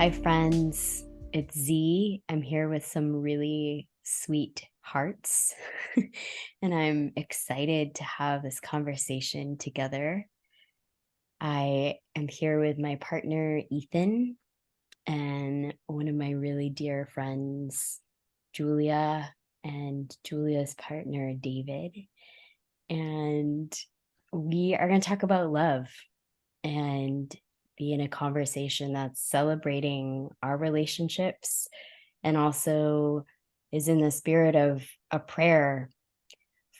Hi, friends. It's Z. I'm here with some really sweet hearts, and I'm excited to have this conversation together. I am here with my partner, Ethan, and one of my really dear friends, Julia, and Julia's partner, David. And we are going to talk about love and be in a conversation that's celebrating our relationships and also is in the spirit of a prayer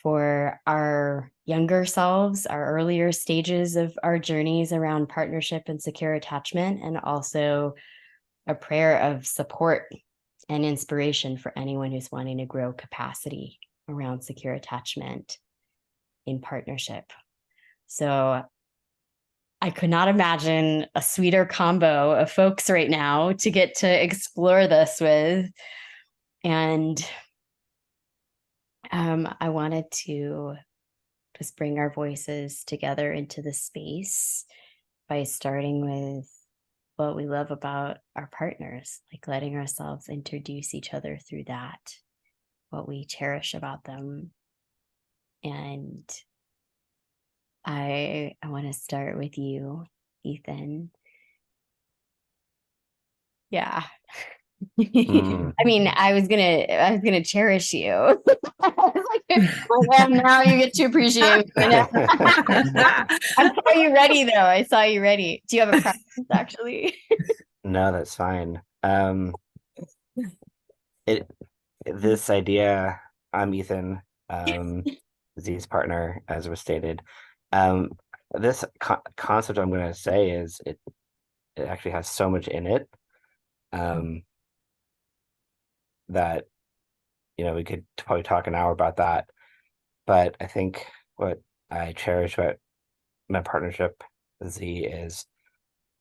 for our younger selves, our earlier stages of our journeys around partnership and secure attachment, and also a prayer of support and inspiration for anyone who's wanting to grow capacity around secure attachment in partnership. So I could not imagine a sweeter combo of folks right now to get to explore this with. And I wanted to just bring our voices together into the space by starting with what we love about our partners, like letting ourselves introduce each other through that, what we cherish about them. And I want to start with you, Ethan. Yeah. I mean, I was gonna cherish you. I was like, now you get to appreciate me. I saw you ready though. I saw you ready. Do you have a preference actually? No, that's fine. This idea, I'm Ethan, Z's partner, as was stated. Um, this concept I'm going to say is it actually has so much in it, um, that we could probably talk an hour about that. But I think what I cherish about my partnership with Z is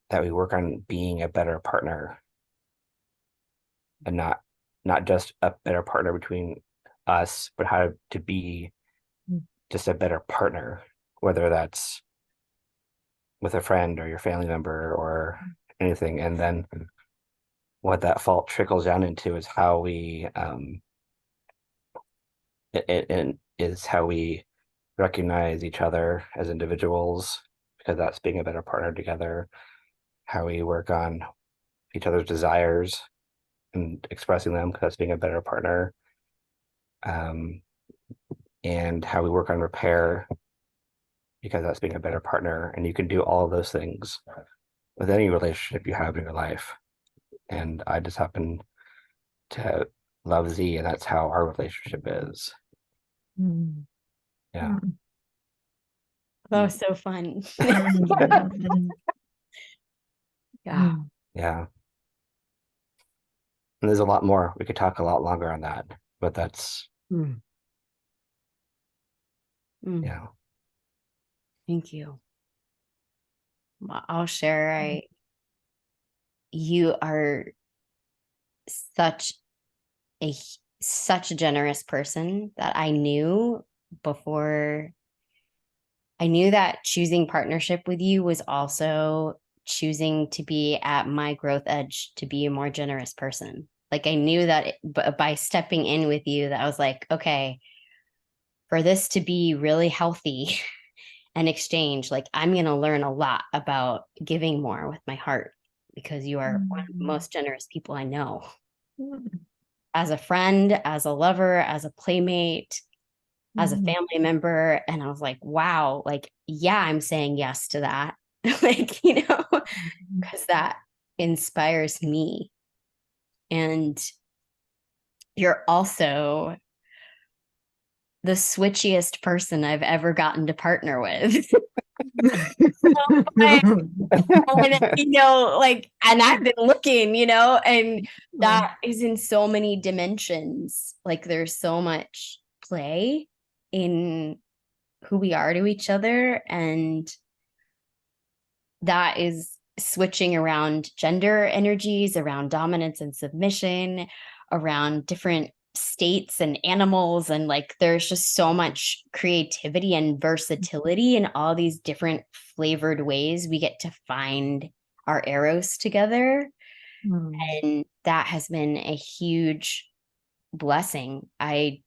that we work on being a better partner, and not just a better partner between us, but how to be just a better partner, whether that's with a friend or your family member or anything. And then what that fault trickles down into is how we it is how we recognize each other as individuals, because that's being a better partner together. How we work on each other's desires and expressing them, because that's being a better partner. Um, and how we work on repair, because that's being a better partner. And you can do all of those things with any relationship you have in your life. And I just happen to love Z, and that's how our relationship is. Mm. Yeah. Oh, so fun. Yeah. Yeah. And there's a lot more. We could talk a lot longer on that, but that's, Mm. yeah. Thank you. I'll share. You are such a such a generous person that before I knew that choosing partnership with you was also choosing to be at my growth edge to be a more generous person. Like I knew that by stepping in with you, that I was like, okay, for this to be really healthy and exchange, like I'm going to learn a lot about giving more with my heart because you are one of the most generous people I know. As a friend, as a lover, as a playmate, as a family member. And I was like, wow, like, yeah, I'm saying yes to that. Like, because that inspires me. And you're also the switchiest person I've ever gotten to partner with. And I've been looking, and that is in so many dimensions. Like there's so much play in who we are to each other. And that is switching around gender energies, around dominance and submission, around different states and animals. And like there's just so much creativity and versatility in all these different flavored ways we get to find our arrows together. Mm. And that has been a huge blessing. I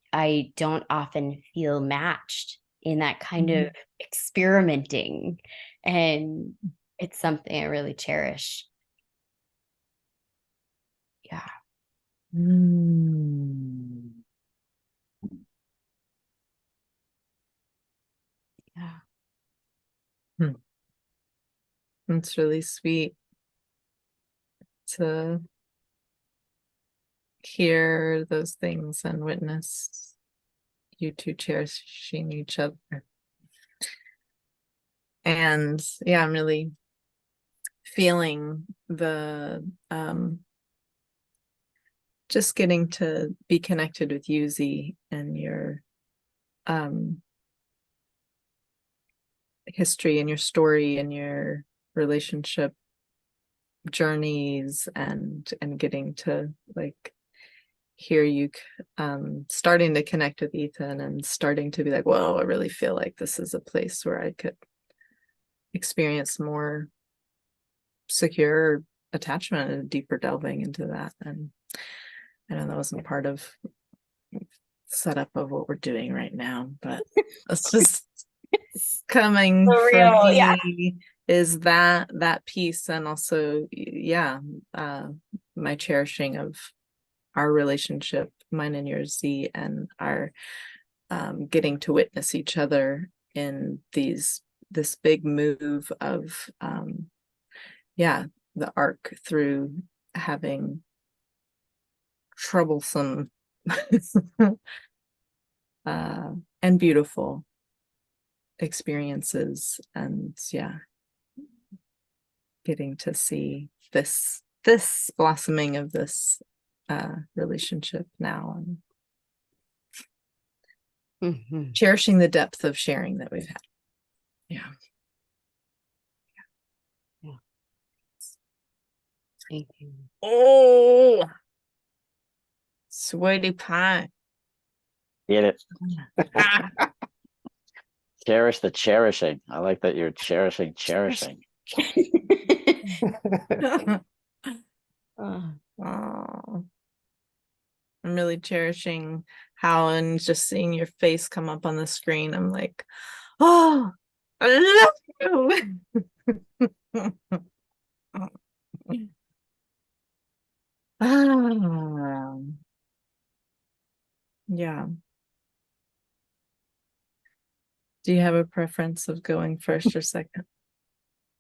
don't often feel matched in that kind of Mm. experimenting. And it's something I really cherish. Yeah. Mm. Yeah. Hmm. It's really sweet to hear those things and witness you two cherishing each other. And yeah, I'm really feeling the just getting to be connected with you, Z, and your um history and your story and your relationship journeys, and getting to like hear you starting to connect with Ethan and starting to be like, whoa, I really feel like this is a place where I could experience more secure attachment and deeper delving into that. And I know that wasn't part of setup of what we're doing right now, but it's just coming For for real. Yeah. me is that piece, and also yeah, my cherishing of our relationship, mine and yours, Z, and our getting to witness each other in this big move of yeah, the arc through having troublesome uh, and beautiful experiences, and yeah, getting to see this blossoming of this relationship now, and Mhm. cherishing the depth of sharing that we've had. Yeah. Yeah. Thank you. Oh, sweetie pie. Get it? Ah. Cherish the cherishing. I like that you're cherishing. Oh. Oh, I'm really cherishing how, and just seeing your face come up on the screen, I'm like, oh, I love you. Ah, yeah. Do you have a preference of going first or second?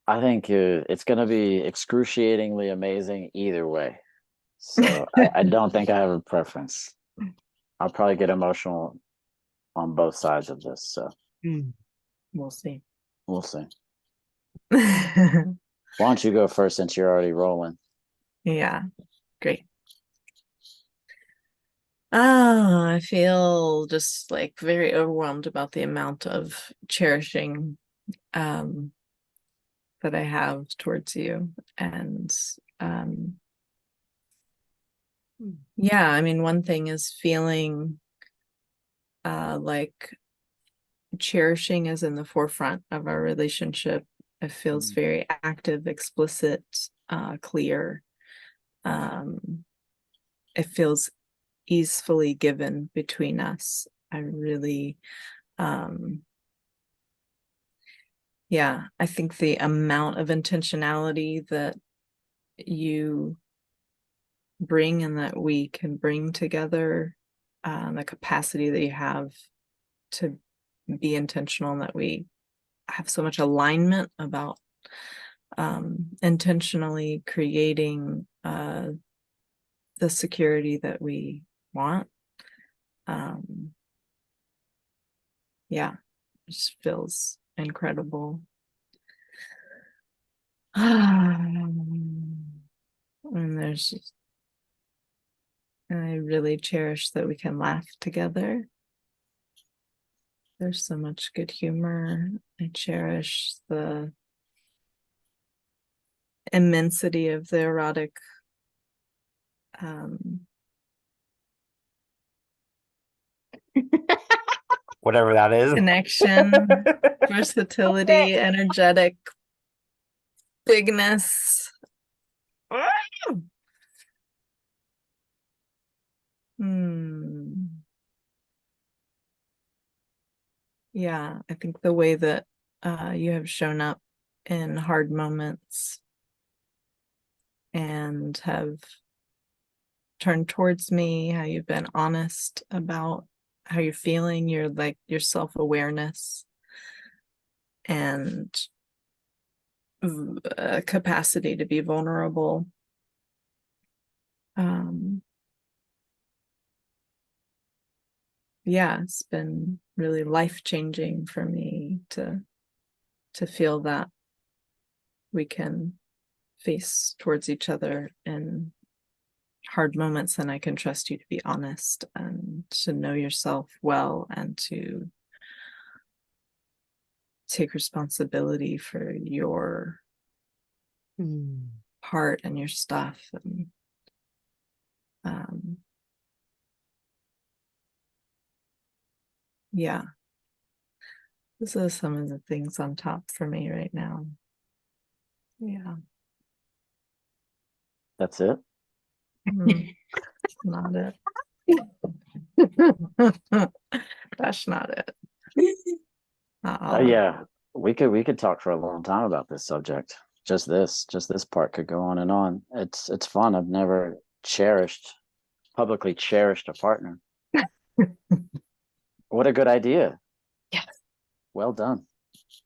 I think it's going to be excruciatingly amazing either way. So I don't think I have a preference. I'll probably get emotional on both sides of this. So Mm. We'll see. we'll see. Why don't you go first since you're already rolling? Yeah, great. Oh, I feel just like very overwhelmed about the amount of cherishing um that I have towards you. And Mm. yeah, I mean, one thing is feeling like cherishing is in the forefront of our relationship. It feels very active, explicit, clear. It feels easily given between us. I really yeah, I think the amount of intentionality that you bring and that we can bring together, the capacity that you have to be intentional, and that we have so much alignment about intentionally creating the security that we want. Um, yeah, it just feels incredible. And I really cherish that we can laugh together. There's so much good humor. I cherish the immensity of the erotic um, Whatever that is. connection, versatility, energetic bigness. Yeah, I think the way that you have shown up in hard moments and have turned towards me, how you've been honest about how you're feeling, your self-awareness and capacity to be vulnerable. Yeah, it's been really life-changing for me to feel that we can face towards each other in hard moments, and I can trust you to be honest and to know yourself well and to take responsibility for your part and your stuff. And yeah, this is some of the things on top for me right now. Yeah. That's it. Not it. That's not it. Yeah, we could talk for a long time about this subject. Just this part could go on and on. It's fun. I've never publicly cherished a partner. What a good idea. Yes. Well done.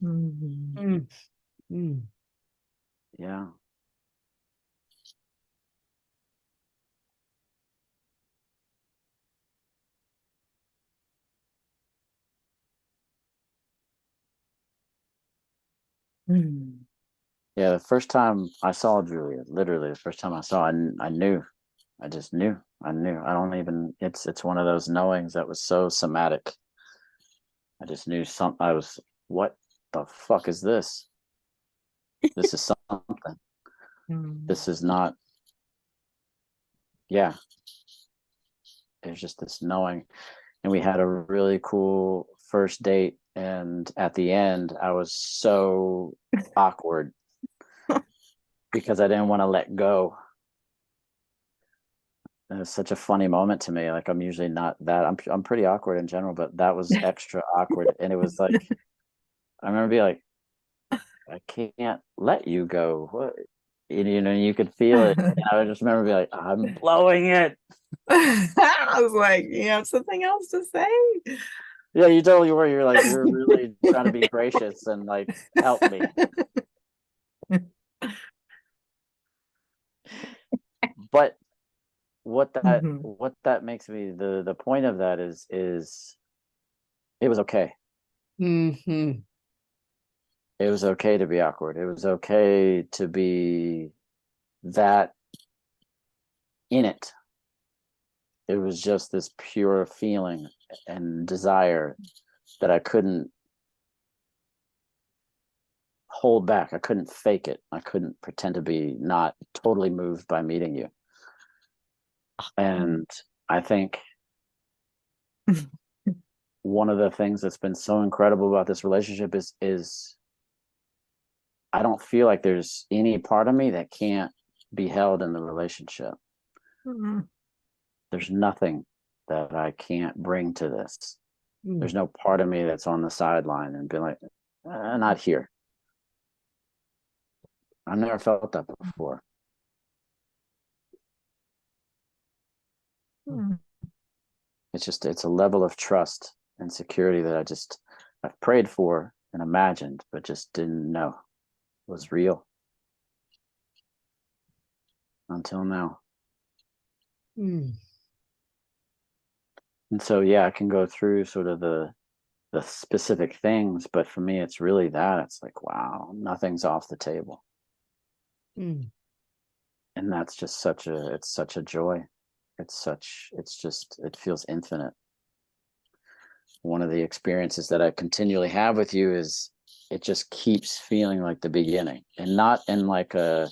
Mm-hmm. Yeah. Yeah, the first time I saw Julia, literally the first time I saw, I knew. I just knew. I knew. I don't even. It's one of those knowings that was so somatic. I just knew I was. What the fuck is this? This is something. This is not. Yeah. There's just this knowing, and we had a really cool first date. And at the end, I was so awkward because I didn't want to let go. It was such a funny moment to me. Like, I'm usually not that. I'm pretty awkward in general, but that was extra awkward. And it was like, I remember being like, I can't let you go. What? You know, you could feel it. And I just remember being like, I'm blowing it. I was like, you have something else to say? Yeah, you totally were. You're like, you're really trying to be gracious and like help me. But what that makes me, the point of that is it was okay. Mm-hmm. It was okay to be awkward. It was okay to be that in it. It was just this pure feeling and desire that I couldn't hold back. I couldn't fake it. I couldn't pretend to be not totally moved by meeting you. And I think one of the things that's been so incredible about this relationship is I don't feel like there's any part of me that can't be held in the relationship. There's nothing that I can't bring to this. There's no part of me that's on the sideline and been like, not here. I've never felt that before. It's a level of trust and security that I've prayed for and imagined, but just didn't know was real until now. And so, yeah, I can go through sort of the specific things, but for me, it's really that. It's like, wow, nothing's off the table. And that's just it's such a joy. It feels infinite. One of the experiences that I continually have with you is it just keeps feeling like the beginning, and not in like a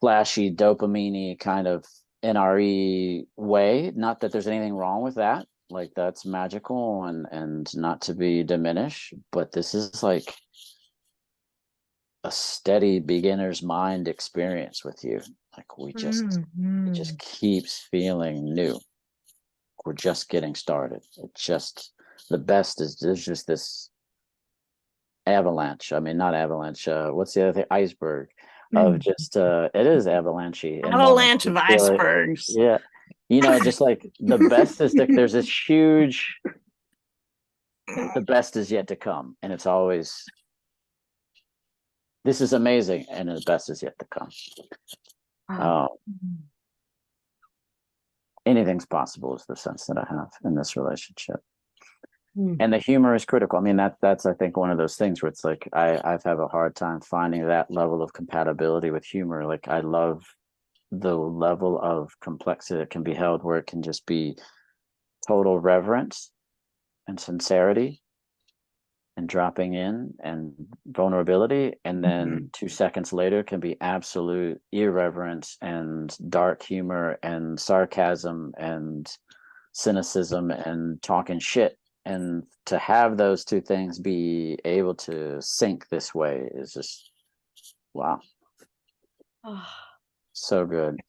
flashy dopamine-y kind of NRE way. Not that there's anything wrong with that. Like, that's magical and not to be diminished, but this is like a steady beginner's mind experience with you. Like it just keeps feeling new. We're just getting started. The best is there's just this avalanche. I mean, not avalanche. What's the other thing? Iceberg of just it is avalanche. Avalanche of icebergs. Yeah. Just like the best is there's this huge, the best is yet to come. And it's always, this is amazing. And the best is yet to come. Anything's possible is the sense that I have in this relationship. And the humor is critical. I mean, that's I think one of those things where it's like I've had a hard time finding that level of compatibility with humor. Like I love the level of complexity that can be held where it can just be total reverence and sincerity and dropping in and vulnerability, and then 2 seconds later can be absolute irreverence and dark humor and sarcasm and cynicism and talking shit. And to have those two things be able to sync this way is just wow. So good.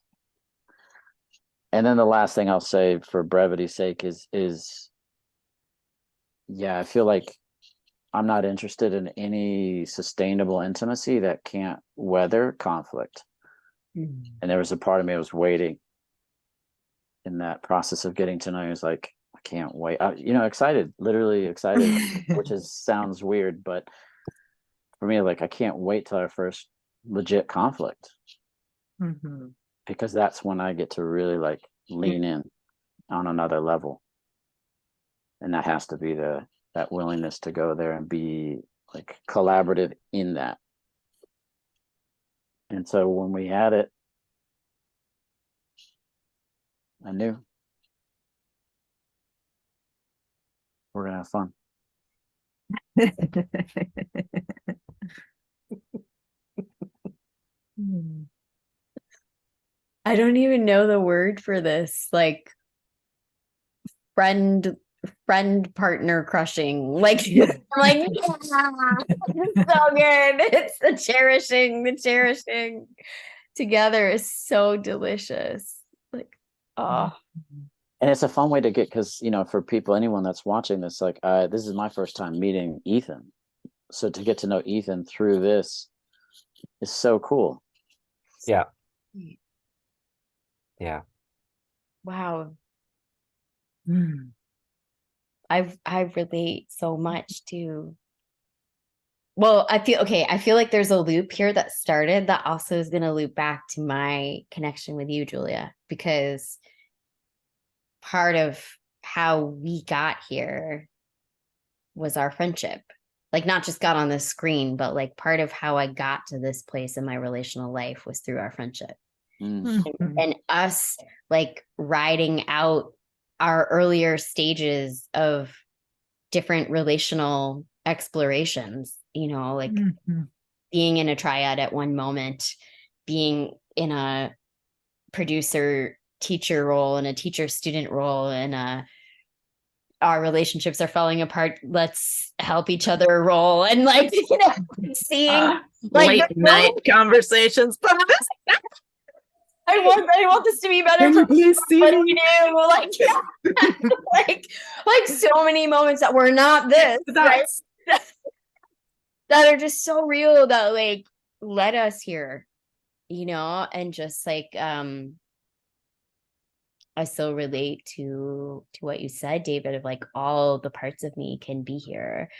And then the last thing I'll say for brevity's sake is I feel like I'm not interested in any sustainable intimacy that can't weather conflict. And there was a part of me that was waiting in that process of getting to know you. It's like, I can't wait. Excited, literally excited, which sounds weird, but for me, like I can't wait till our first legit conflict. Because that's when I get to really like lean in on another level. And that has to be that willingness to go there and be like collaborative in that. And so when we had it, I knew we're gonna have fun. I don't even know the word for this, like friend partner crushing. Like I'm like, it's so good. It's the cherishing together is so delicious. Like, oh. And it's a fun way to get, because for people, anyone that's watching this, like this is my first time meeting Ethan. So to get to know Ethan through this is so cool. Yeah. Yeah. Wow. I relate so much to, well, I feel like there's a loop here that started that also is going to loop back to my connection with you, Julia, because part of how we got here was our friendship. Like not just got on the screen, but like part of how I got to this place in my relational life was through our friendship. And us like riding out our earlier stages of different relational explorations, like being in a triad at one moment, being in a producer teacher role and a teacher student role, and our relationships are falling apart, let's help each other role, and like seeing like late night conversations. I want this to be better for me. What do we do? Like, like so many moments that were not this, right? That are just so real that like led us here, and just like I so relate to what you said, David, of like all the parts of me can be here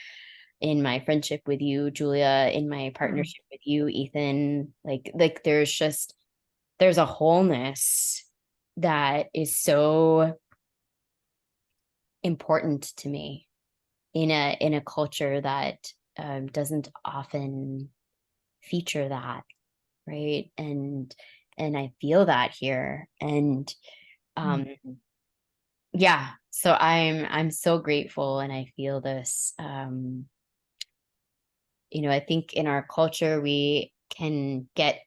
in my friendship with you, Julia, in my partnership with you, Ethan. Like there's a wholeness that is so important to me in a culture that doesn't often feature that, right? And I feel that here, and so I'm so grateful, and I feel this. I think in our culture we can get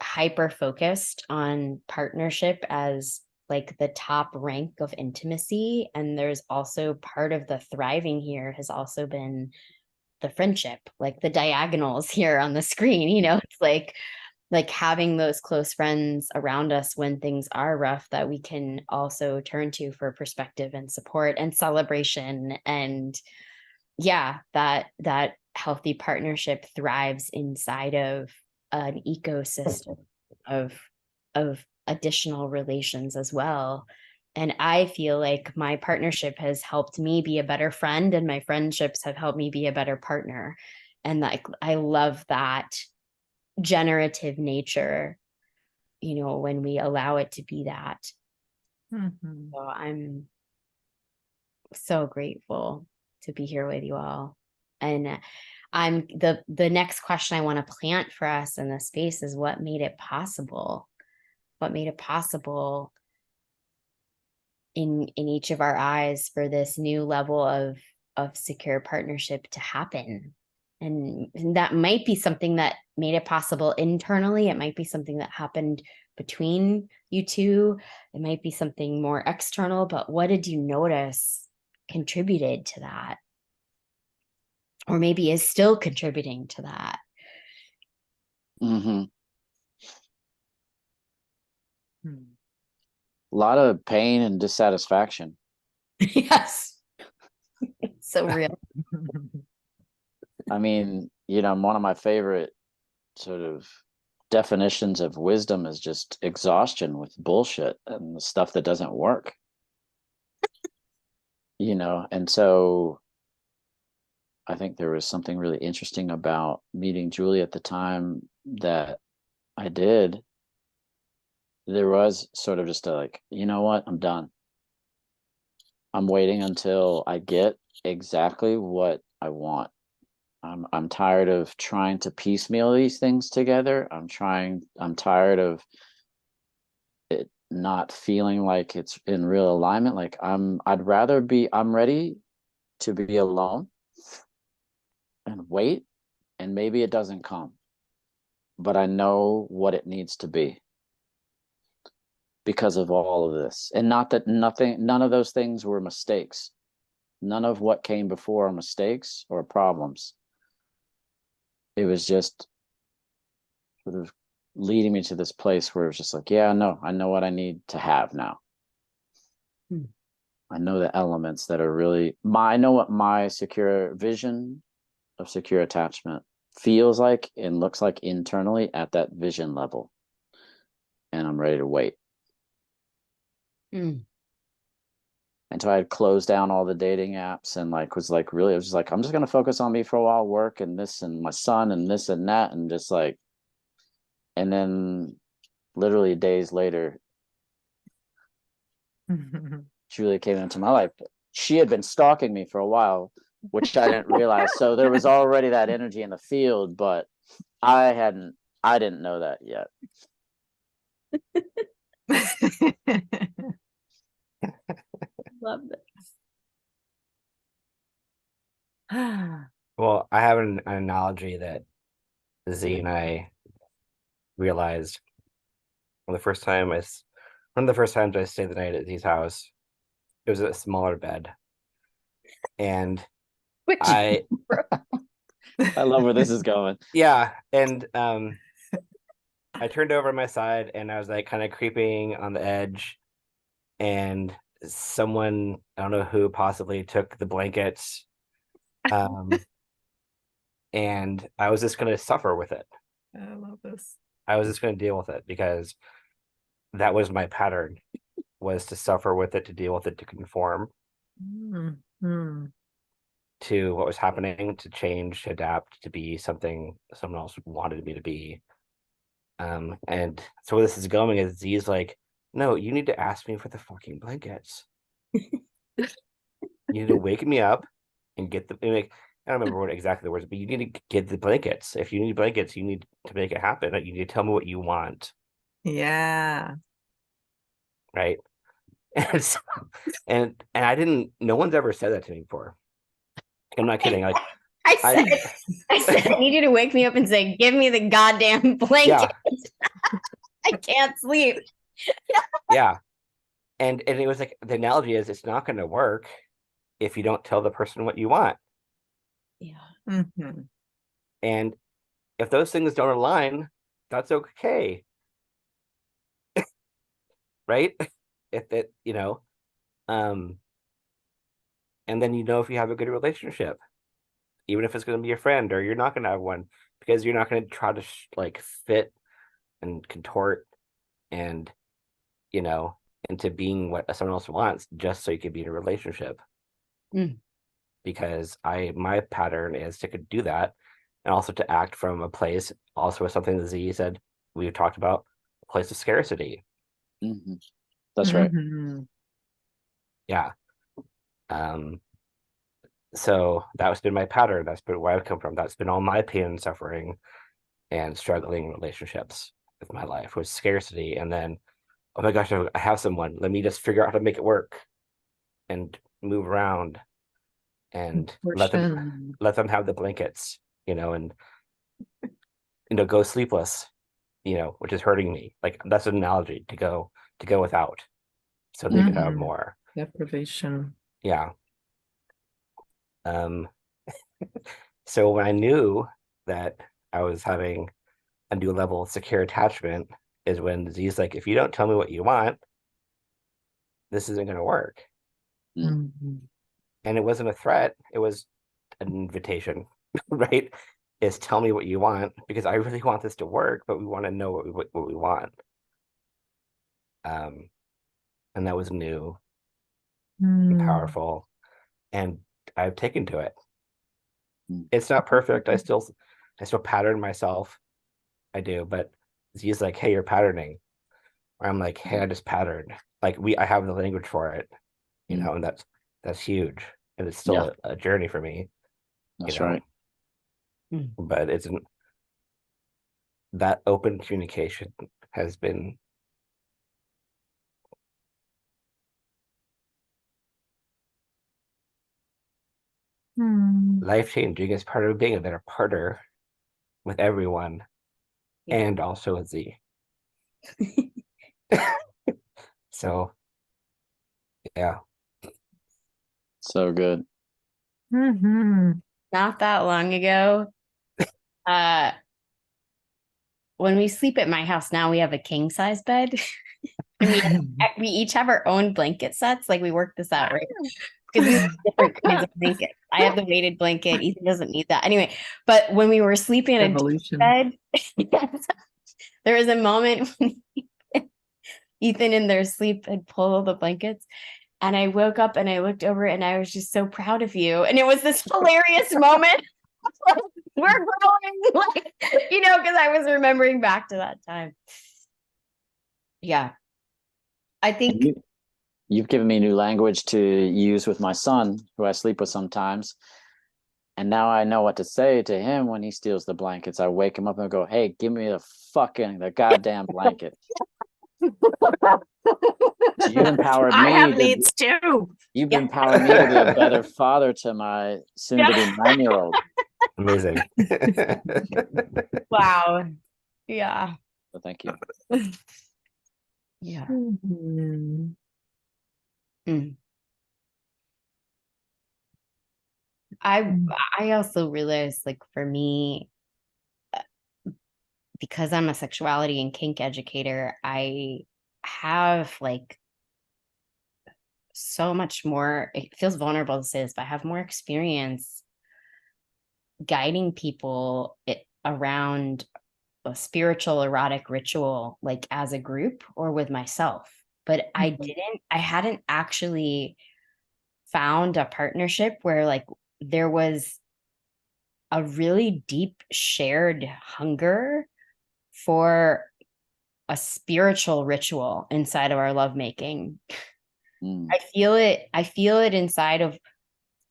hyper focused on partnership as like the top rank of intimacy, and there's also part of the thriving here has also been the friendship, like the diagonals here on the screen. It's like having those close friends around us when things are rough that we can also turn to for perspective and support and celebration. And yeah, that healthy partnership thrives inside of an ecosystem of additional relations as well. And I feel like my partnership has helped me be a better friend, and my friendships have helped me be a better partner. And like I love that generative nature, when we allow it to be that. Mhm. So I'm so grateful to be here with you all. And I'm the next question I want to plant for us in this space is what made it possible? What made it possible in each of our eyes for this new level of secure partnership to happen? And that might be something that made it possible internally. It might be something that happened between you two. It might be something more external, but what did you notice contributed to that? Or maybe is still contributing to that? Mm-hmm. Hmm. A lot of pain and dissatisfaction. Yes. It's so real. I mean, one of my favorite sort of definitions of wisdom is just exhaustion with bullshit and the stuff that doesn't work. And so I think there was something really interesting about meeting Julie at the time that I did. There was sort of just a like, you know what, I'm done. I'm waiting until I get exactly what I want. I'm tired of trying to piecemeal these things together. I'm tired of it not feeling like it's in real alignment. Like I'm ready to be alone and wait, and maybe it doesn't come, but I know what it needs to be because of all of this. And not that none of those things were mistakes. None of what came before are mistakes or problems. It was just sort of leading me to this place where it was just like, yeah, no, I know what I need to have now. I know the elements that are really I know what my secure vision of secure attachment feels like and looks like internally at that vision level. And I'm ready to wait. And so I had closed down all the dating apps and was really, I was just like, I'm just going to focus on me for a while, work and this and my son and this and that. And just like, and then literally days later, Julia came into my life. She had been stalking me for a while, which I didn't realize. So there was already that energy in the field, but I didn't know that yet. Love this. Well, I have an analogy that Z and I realized one of the first times I stayed the night at Z's house. It was a smaller bed, and Which I love where this is going. Yeah, and I turned over on my side, and I was like kind of creeping on the edge, and someone, I don't know who, possibly took the blankets, and I was just going to suffer with it. I love this. I was just going to deal with it because that was my pattern, was to suffer with it, to deal with it, to conform to what was happening, to change, to adapt, to be something someone else wanted me to be. And so where this is going is Z's like, no, you need to ask me for the fucking blankets. You need to wake me up and get the like, I don't remember what exactly the words, but you need to get the blankets. If you need blankets, you need to make it happen. You need to tell me what you want. Yeah. Right. And so, and I didn't, no one's ever said that to me before. I'm not kidding. Like I said, I need you to wake me up and say, give me the goddamn blanket. Yeah. I can't sleep. Yeah. And it was like, the analogy is it's not going to work if you don't tell the person what you want. Yeah. Mm-hmm. And if those things don't align, that's okay. Right? If it, um, and then if you have a good relationship, even if it's going to be your friend or you're not going to have one, because you're not going to try to like fit and contort and into being what someone else wants just so you can be in a relationship. Because my pattern is to do that, and also to act from a place, also with something that Z said we talked about, a place of scarcity. That's right. Yeah. So that's been my pattern. That's been where I've come from. That's been all my pain and suffering and struggling relationships with my life, was scarcity. And then, oh my gosh, I have someone. Let me just figure out how to make it work and move around and let them have the blankets, and go sleepless, which is hurting me. Like, that's an analogy, to go without so they could have more. Deprivation. Yeah. So when I knew that I was having a new level of secure attachment is when Z's like, if you don't tell me what you want, this isn't going to work. And it wasn't a threat. It was an invitation, right? Is tell me what you want, because I really want this to work, but we want to know what we want. And that was new and powerful, and I've taken to it. It's not perfect. I still pattern myself. I do, but Z's like, hey, you're patterning. Or I'm like, hey, I just patterned. Like, I have the language for it, and that's huge. And it's still a journey for me. That's right. But that open communication has been life-changing as part of being a better partner with everyone, and also with Z. So, yeah. So good. Not that long ago, when we sleep at my house now, we have a king size bed. And we each have our own blanket sets. Like, we worked this out, right? Because we have different kinds of blankets. I have the weighted blanket. Ethan doesn't need that. Anyway, but when we were sleeping in a bed, there was a moment when Ethan in their sleep had pulled all the blankets. And I woke up and I looked over and I was just so proud of you. And it was this hilarious moment. We're growing, because I was remembering back to that time. Yeah. I think you've given me new language to use with my son, who I sleep with sometimes. And now I know what to say to him when he steals the blankets. I wake him up and go, hey, give me the goddamn blanket. So you've empowered me. I have needs too. You've empowered me to be a better father to my soon-to-be 9-year-old. Amazing. wow. Yeah. So thank you. Yeah. I also realized, like, for me, because I'm a sexuality and kink educator, I have like so much more. It feels vulnerable to say this, but I have more experience guiding people around a spiritual erotic ritual, like as a group or with myself. But I hadn't actually found a partnership where like there was a really deep shared hunger for a spiritual ritual inside of our lovemaking. I feel it inside of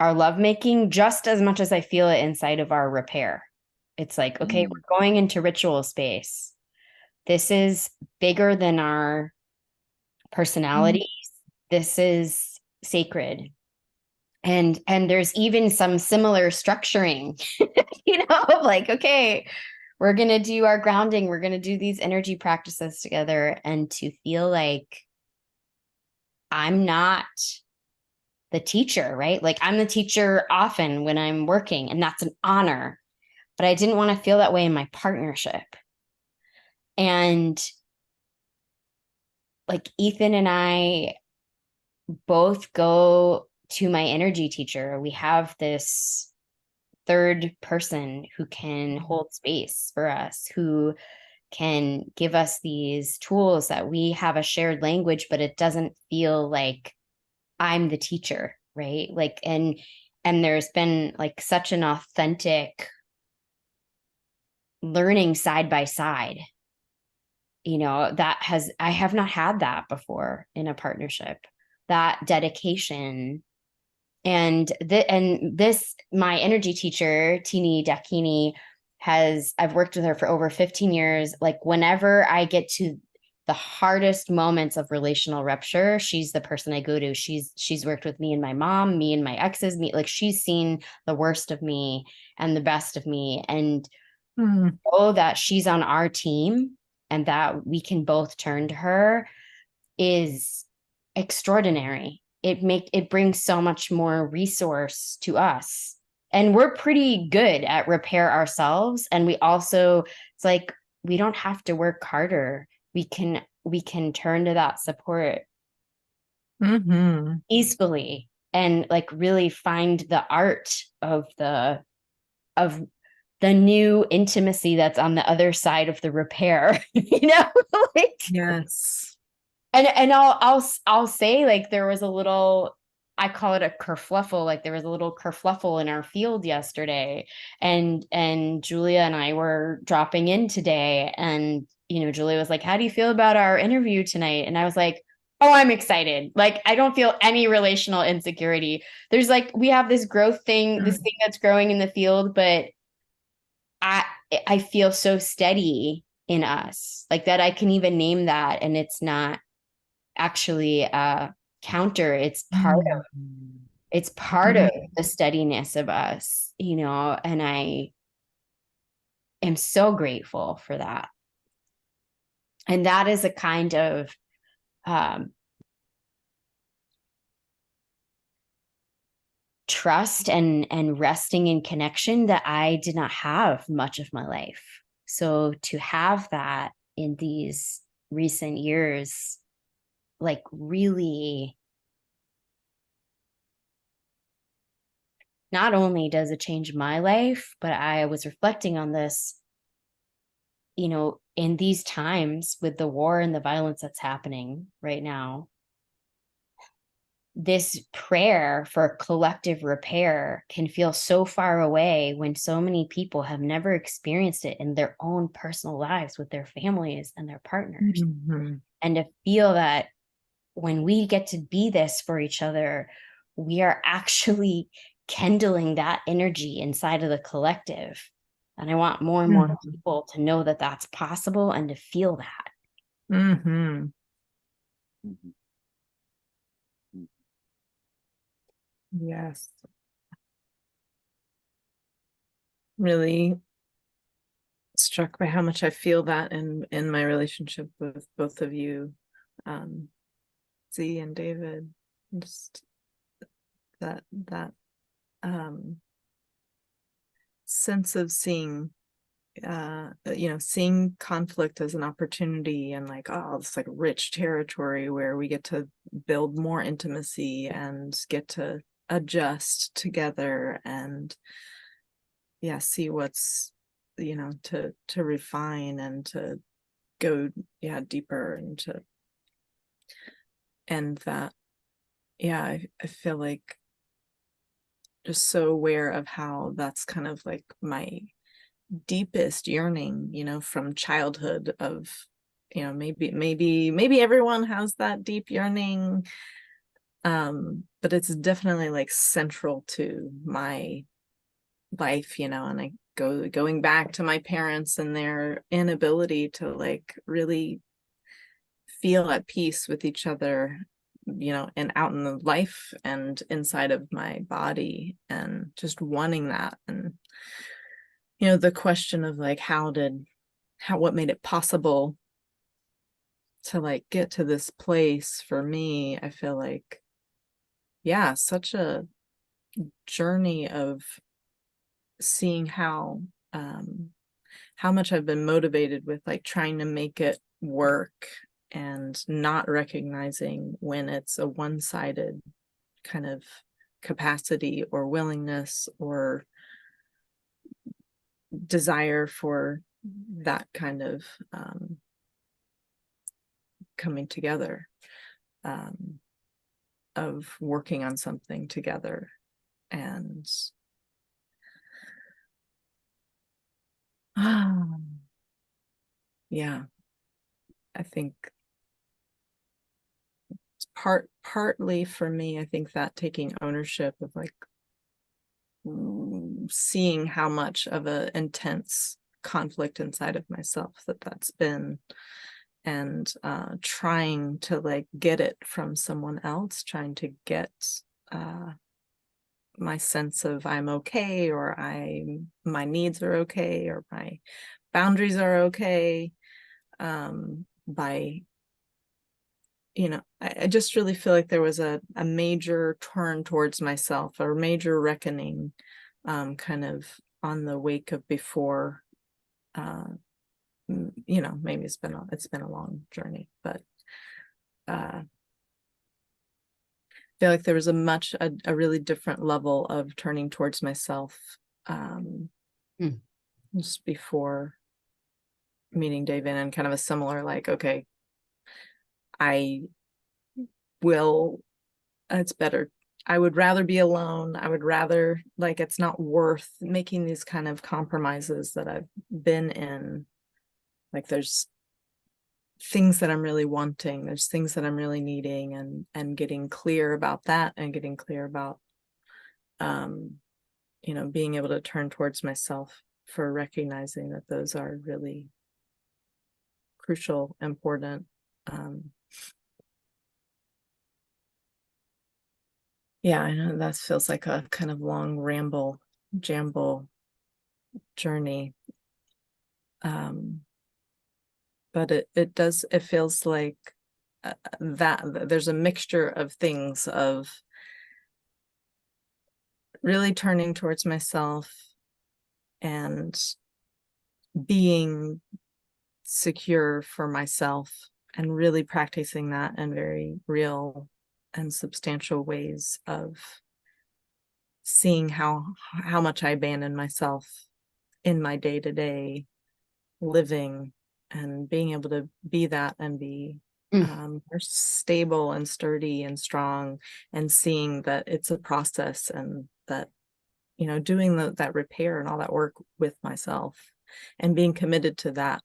our lovemaking just as much as I feel it inside of our repair. It's like, okay, we're going into ritual space. This is bigger than our personalities. This is sacred. And there's even some similar structuring, like, okay, we're going to do our grounding. We're going to do these energy practices together, and to feel like I'm not the teacher, right? Like I'm the teacher often when I'm working, and that's an honor, but I didn't want to feel that way in my partnership. And like Ethan and I both go to my energy teacher. We have this third person who can hold space for us, who can give us these tools that we have a shared language, but it doesn't feel like I'm the teacher, right? Like, and there's been like such an authentic learning side by side, I have not had that before in a partnership, that dedication. And this, my energy teacher, Tini Dakini, I've worked with her for over 15 years. Like whenever I get to the hardest moments of relational rupture, she's the person I go to. She's worked with me and my mom, me and my exes, like she's seen the worst of me and the best of me. And that she's on our team and that we can both turn to her is extraordinary. It brings so much more resource to us. And we're pretty good at repair ourselves. And it's like we don't have to work harder. We can turn to that support easily and like really find the art of the new intimacy that's on the other side of the repair, like Yes. And I'll say like there was a little, I call it a kerfluffle, like there was a little kerfluffle in our field yesterday, and Julia and I were dropping in today, and Julia was like, "How do you feel about our interview tonight?" And I was like, "Oh, I'm excited. Like I don't feel any relational insecurity. There's like we have this growth thing, this thing that's growing in the field, but I feel so steady in us, like that I can even name that, and it's not actually counter. It's part of the steadiness of us, and I am so grateful for that. And that is a kind of trust and resting in connection that I did not have much of my life. So to have that in these recent years, like really, not only does it change my life, but I was reflecting on this, in these times with the war and the violence that's happening right now. This prayer for collective repair can feel so far away when so many people have never experienced it in their own personal lives with their families and their partners. And to feel that when we get to be this for each other, we are actually kindling that energy inside of the collective. And I want more and more people to know that that's possible and to feel that. Yes. Really struck by how much I feel that in my relationship with both of you, Z and David. Just that sense of seeing seeing conflict as an opportunity, and like, oh, it's like rich territory where we get to build more intimacy and get to adjust together and see what's to refine and to go deeper into. And that I feel like just so aware of how that's kind of like my deepest yearning, from childhood of, maybe everyone has that deep yearning, but it's definitely like central to my life, and I going back to my parents and their inability to like really feel at peace with each other, and out in the life and inside of my body, and just wanting that. And the question of like what made it possible to like get to this place for me, I feel like yeah, such a journey of seeing how much I've been motivated with like trying to make it work and not recognizing when it's a one-sided kind of capacity or willingness or desire for that kind of coming together, of working on something together. And yeah, I think it's partly for me, I think that taking ownership of like seeing how much of a intense conflict inside of myself that's been, and trying to like get it from someone else, trying to get my sense of I'm okay, or my needs are okay, or my boundaries are okay, by, you know, I just really feel like there was a major turn towards myself, or a major reckoning, kind of on the wake of before. You know, maybe it's been a long journey, but feel like there was a really different level of turning towards myself, just before meeting David, and kind of a similar like, okay, I will, it's better, I would rather be alone. I would rather, like, it's not worth making these kind of compromises that I've been in. Like, there's things that I'm really wanting, there's things that I'm really needing, and getting clear about that, and getting clear about, you know, being able to turn towards myself for recognizing that those are really crucial, important. Yeah, I know that feels like a kind of long jamble journey. But it feels like that there's a mixture of things, of really turning towards myself and being secure for myself, and really practicing that in very real and substantial ways, of seeing how much I abandon myself in my day-to-day living, and being able to be that, and be more stable and sturdy and strong, and seeing that it's a process, and that, you know, doing that repair and all that work with myself, and being committed to that.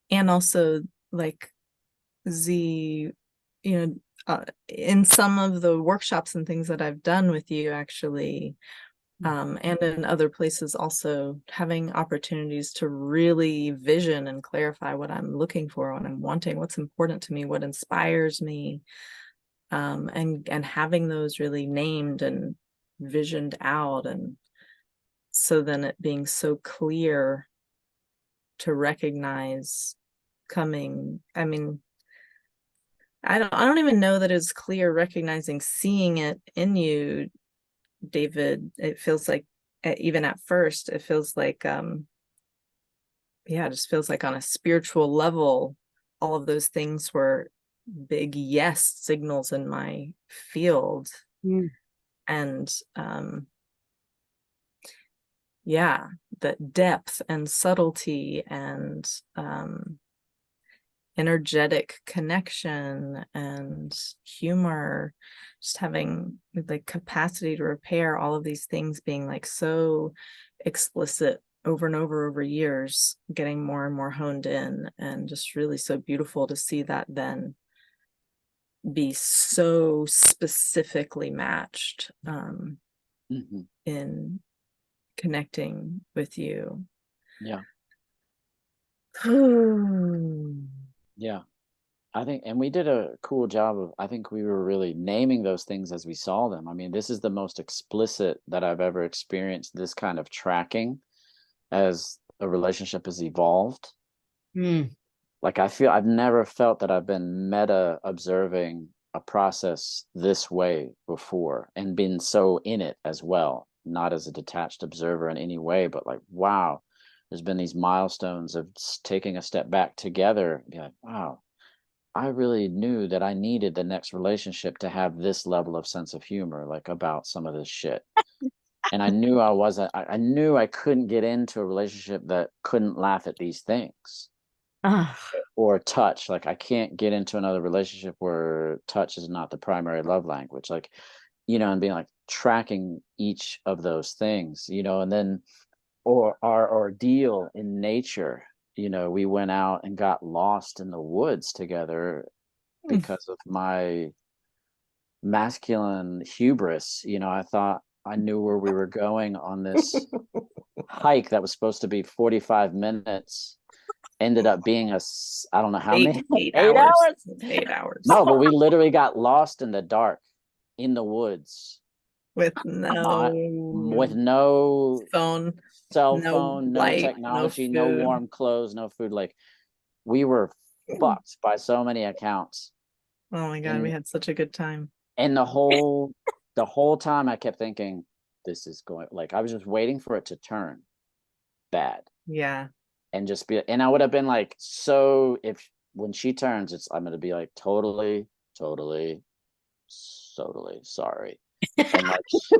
And also, like, you know, in some of the workshops and things that I've done with you, actually, and in other places also, having opportunities to really vision and clarify what I'm looking for, what I'm wanting, what's important to me, what inspires me, and having those really named and visioned out, and so then it being so clear to recognize coming. I mean, I don't even know that it's clear recognizing, seeing it in you, David. It feels like, even at first, it feels like, yeah, it just feels like on a spiritual level, all of those things were big yes signals in my field. And yeah, that depth and subtlety and energetic connection and humor, just having the capacity to repair, all of these things being like so explicit over and over years, getting more and more honed in, and just really so beautiful to see that then be so specifically matched, in connecting with you. Yeah. Yeah. I think, and we did a cool job of, I think we were really naming those things as we saw them. I mean, this is the most explicit that I've ever experienced this kind of tracking as a relationship has evolved. Like, I feel I've never felt that I've been meta observing a process this way before and been so in it as well, not as a detached observer in any way, but like, wow, there's been these milestones of taking a step back together and be like, wow, I really knew that I needed the next relationship to have this level of sense of humor, like about some of this shit. And I knew I knew I couldn't get into a relationship that couldn't laugh at these things. Or touch. Like, I can't get into another relationship where touch is not the primary love language. Like, and being like tracking each of those things, and then, or our ordeal in nature, we went out and got lost in the woods together because of my masculine hubris. I thought I knew where we were going on this hike that was supposed to be 45 minutes. Ended up being I don't know how many, 8 hours. 8 hours. No, but we literally got lost in the dark, in the woods, with no phone, cell no phone, no light, technology, no no food. warm clothes, no food. Like, we were fucked by so many accounts. Oh my God, we had such a good time. And the whole time I kept thinking, this is going, like, I was just waiting for it to turn bad. Yeah. And just be, and I would have been like, so if when she turns, I'm going to be like, totally sorry. And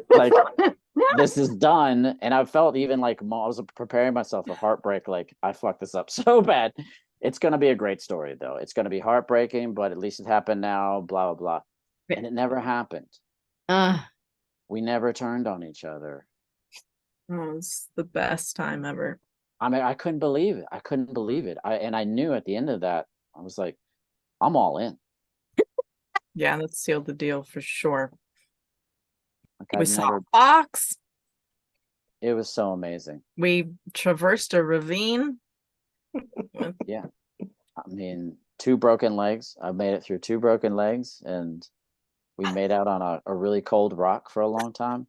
like this is done. And I felt even like I was preparing myself for heartbreak. Like, I fucked this up so bad. It's going to be a great story though. It's going to be heartbreaking, but at least it happened now, blah, blah, blah. And it never happened. We never turned on each other. It was the best time ever. I mean, I couldn't believe it. And I knew at the end of that, I was like, I'm all in. Yeah, that sealed the deal for sure. Like, we saw a fox. It was so amazing. We traversed a ravine. Yeah. I mean, 2 broken legs. I made it through 2 broken legs, and we made out on a really cold rock for a long time.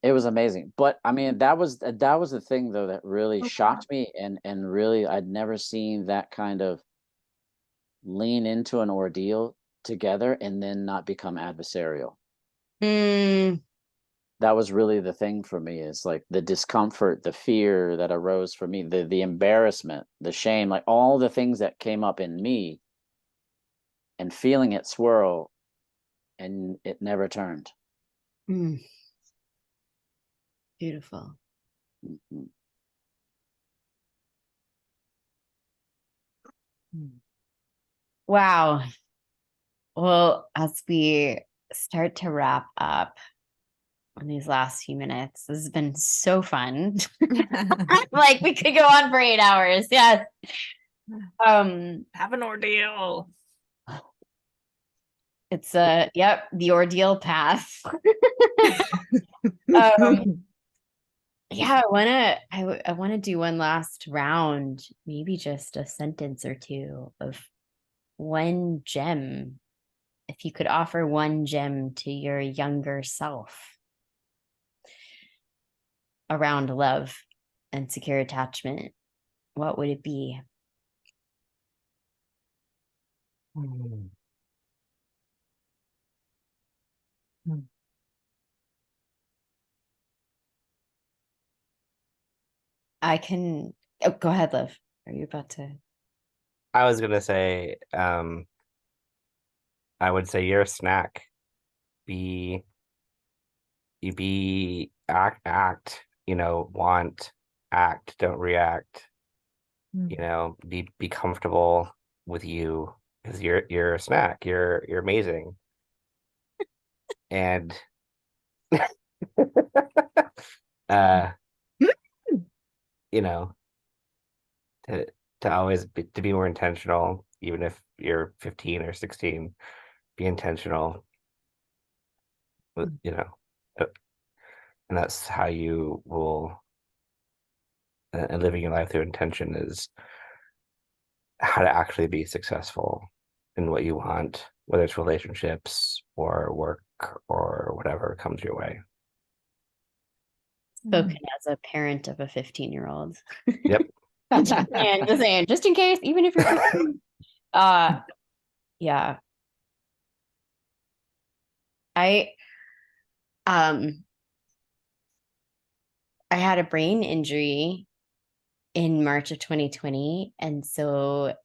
It was amazing. But I mean, that was the thing though that really shocked me, and really I'd never seen that kind of lean into an ordeal together and then not become adversarial. That was really the thing for me, is like the discomfort, the fear that arose for me, the embarrassment, the shame, like all the things that came up in me, and feeling it swirl, and it never turned. Beautiful. Mm-hmm. Wow. Well, as we start to wrap up in these last few minutes, this has been so fun. Like, we could go on for 8 hours. Yes. Have an ordeal. It's the ordeal path. Yeah, I want to do one last round, maybe just a sentence or two of one gem. If you could offer one gem to your younger self around love and secure attachment, what would it be? I can go ahead, Liv. Are you about to? I was gonna say, I would say you're a snack. Be act, want, act, don't react. Be comfortable with you, because you're a snack. You're amazing. And to always be more intentional, even if you're 15 or 16, be intentional with, and that's how you will, and living your life through intention is how to actually be successful in what you want, whether it's relationships or work or whatever comes your way. Spoken as a parent of a 15-year-old. Yep. And just saying, just in case, even if you're 15. Yeah. I um I had a brain injury in March of 2020, and so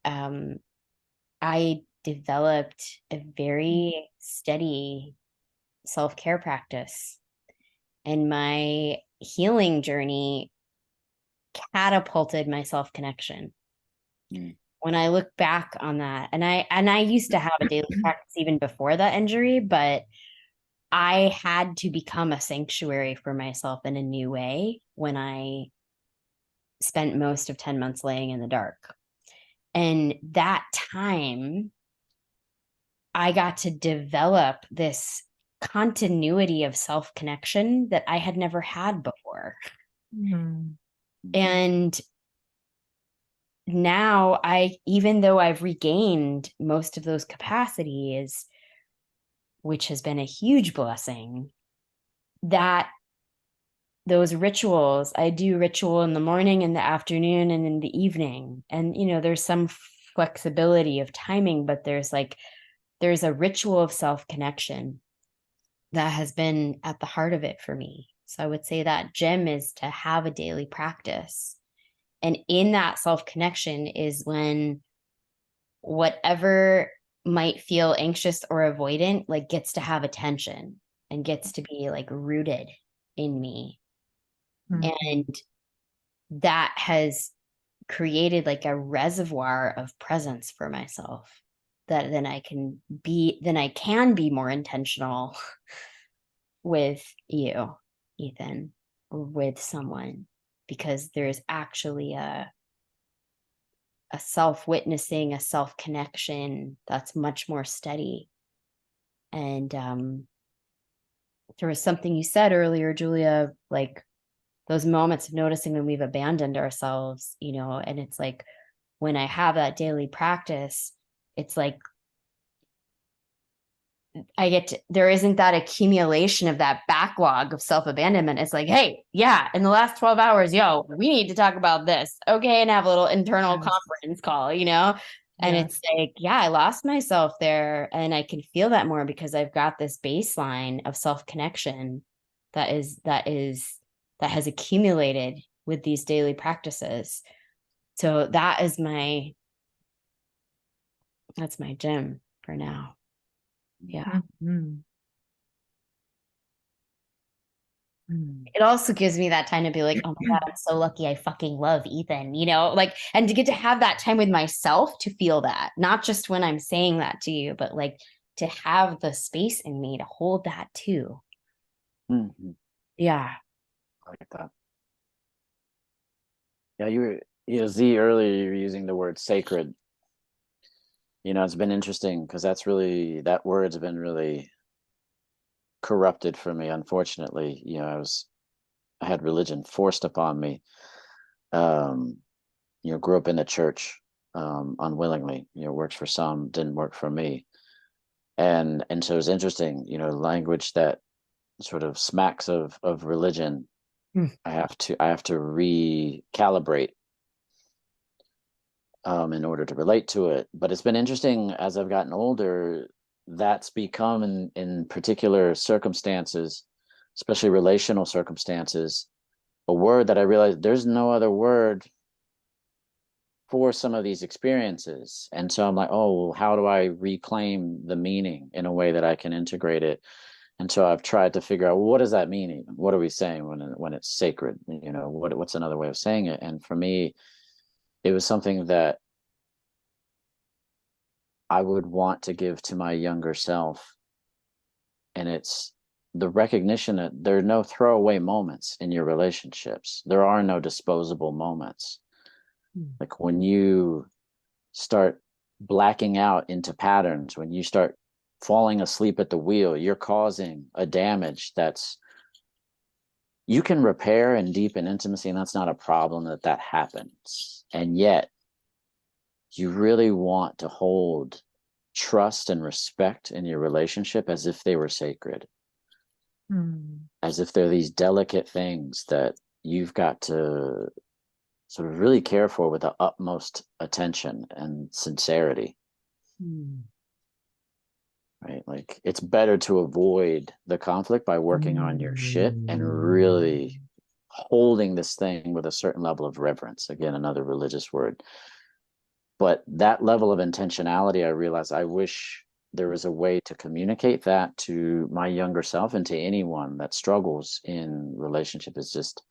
I developed a very steady self-care practice, and my healing journey catapulted my self-connection. Mm. When I look back on that, and I used to have a daily practice even before that injury, but I had to become a sanctuary for myself in a new way when I spent most of 10 months laying in the dark. And that time, I got to develop this continuity of self connection that I had never had before. Mm. And now even though I've regained most of those capacities, which has been a huge blessing, that those rituals, I do ritual in the morning, in the afternoon, and in the evening. And, there's some flexibility of timing, but there's a ritual of self connection that has been at the heart of it for me. So I would say that gem is to have a daily practice. And in that self connection is when whatever might feel anxious or avoidant, like, gets to have attention and gets to be like rooted in me. Mm. And that has created like a reservoir of presence for myself that then I can be more intentional with you, Ethan, or with someone, because there's actually a self-witnessing, a self-connection that's much more steady. And there was something you said earlier, Julia, like those moments of noticing when we've abandoned ourselves, and it's like when I have that daily practice, it's like there isn't that accumulation of that backlog of self-abandonment. It's like, hey, yeah, in the last 12 hours, we need to talk about this. Okay. And have a little internal conference call, and it's like, yeah, I lost myself there, and I can feel that more because I've got this baseline of self-connection that has accumulated with these daily practices. So that's my gym for now. Yeah. Mm. Mm. It also gives me that time to be like, oh my God, I'm so lucky I fucking love Ethan, like, and to get to have that time with myself to feel that, not just when I'm saying that to you, but like to have the space in me to hold that too. Mhm. Yeah. I like that. Yeah, Z, earlier you were using the word sacred. It's been interesting because that word's been really corrupted for me, unfortunately. I had religion forced upon me. Um, grew up in the church, unwillingly. Works for some, didn't work for me. And so it's interesting, language that sort of smacks of religion. I have to recalibrate in order to relate to it. But it's been interesting as I've gotten older, that's become in particular circumstances, especially relational circumstances, a word that I realized there's no other word for some of these experiences. And so I'm like, oh, how do I reclaim the meaning in a way that I can integrate it? And so I've tried to figure out, well, what does that mean even? What are we saying when it's sacred? What's another way of saying it? And for me, it was something that I would want to give to my younger self. And it's the recognition that there are no throwaway moments in your relationships. There are no disposable moments. Like when you start blacking out into patterns, when you start falling asleep at the wheel, you're causing a damage that's you can repair and deepen intimacy, and that's not a problem that happens. And yet you really want to hold trust and respect in your relationship as if they were sacred, as if they're these delicate things that you've got to sort of really care for with the utmost attention and sincerity. right? Like it's better to avoid the conflict by working on your shit and really holding this thing with a certain level of reverence. Again, another religious word. But that level of intentionality, I realize I wish there was a way to communicate that to my younger self and to anyone that struggles in relationship. Is just,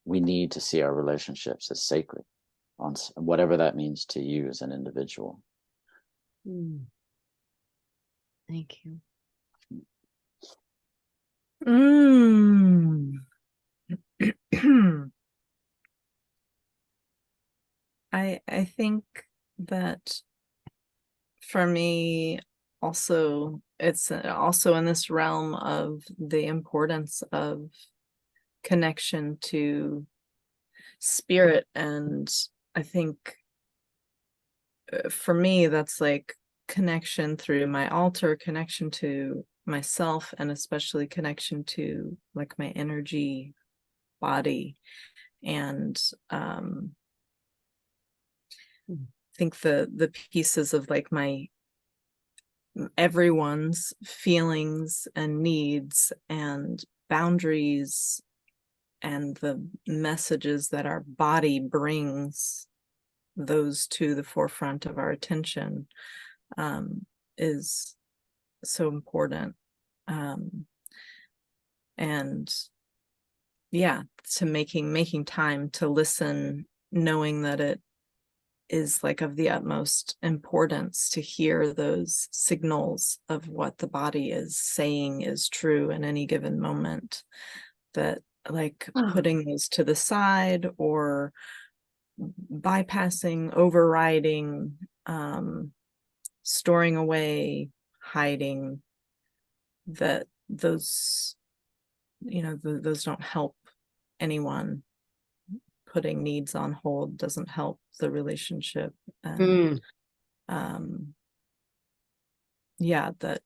we need to see our relationships as sacred, on whatever that means to you as an individual. Thank you. I think that for me also, it's also in this realm of the importance of connection to spirit. And I think for me, that's like connection through my altar, connection to myself, and especially connection to like my energy body. And I think the pieces of like my everyone's feelings and needs and boundaries and the messages that our body brings, those to the forefront of our attention, is so important. And yeah, to making time to listen, knowing that it is like of the utmost importance to hear those signals of what the body is saying is true in any given moment, that like putting those to the side or bypassing, overriding, storing away, hiding, that those, those don't help anyone. Putting needs on hold doesn't help the relationship. And yeah, that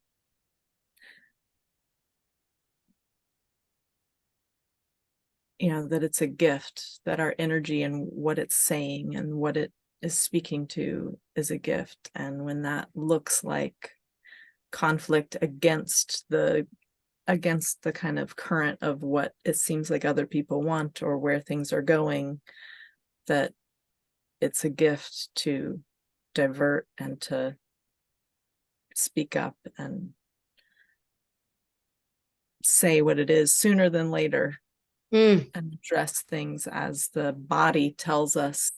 that it's a gift, that our energy and what it's saying and what it is speaking to is a gift. And when that looks like conflict against the kind of current of what it seems like other people want or where things are going, that it's a gift to divert and to speak up and say what it is sooner than later, and address things as the body tells us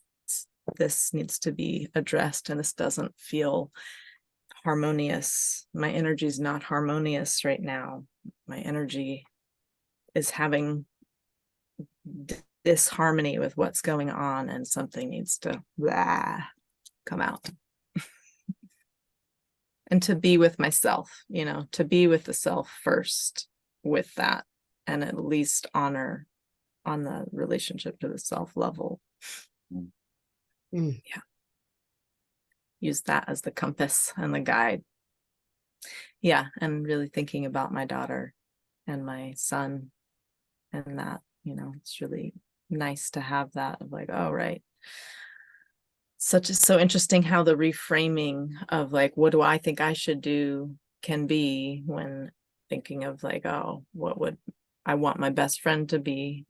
this needs to be addressed and this doesn't feel harmonious. My energy is not harmonious right now. My energy is having disharmony with what's going on, and something needs to come out. And to be with myself, to be with the self first with that, and at least honor on the relationship to the self level. Yeah. Use that as the compass and the guide. Yeah. And really thinking about my daughter and my son, and that, it's really nice to have that of like, oh, right. So interesting how the reframing of like, what do I think I should do can be when thinking of like, oh, what would I want my best friend to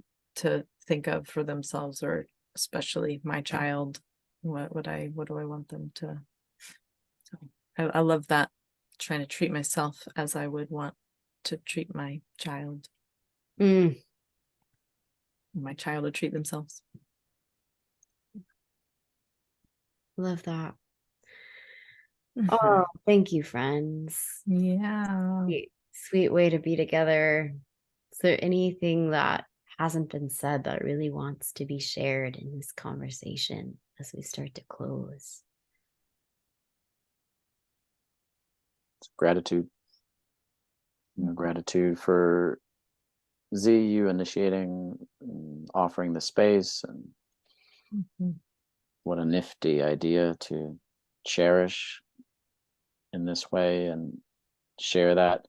think of for themselves, or especially my child? What do I want them to? So I love that, trying to treat myself as I would want to treat my child. My child would treat themselves. Love that. Oh, thank you, friends. Yeah. Sweet way to be together. Is there anything that hasn't been said that really wants to be shared in this conversation as we start to close? Gratitude. Gratitude for Z, you initiating, offering the space, and what a nifty idea to cherish in this way and share that.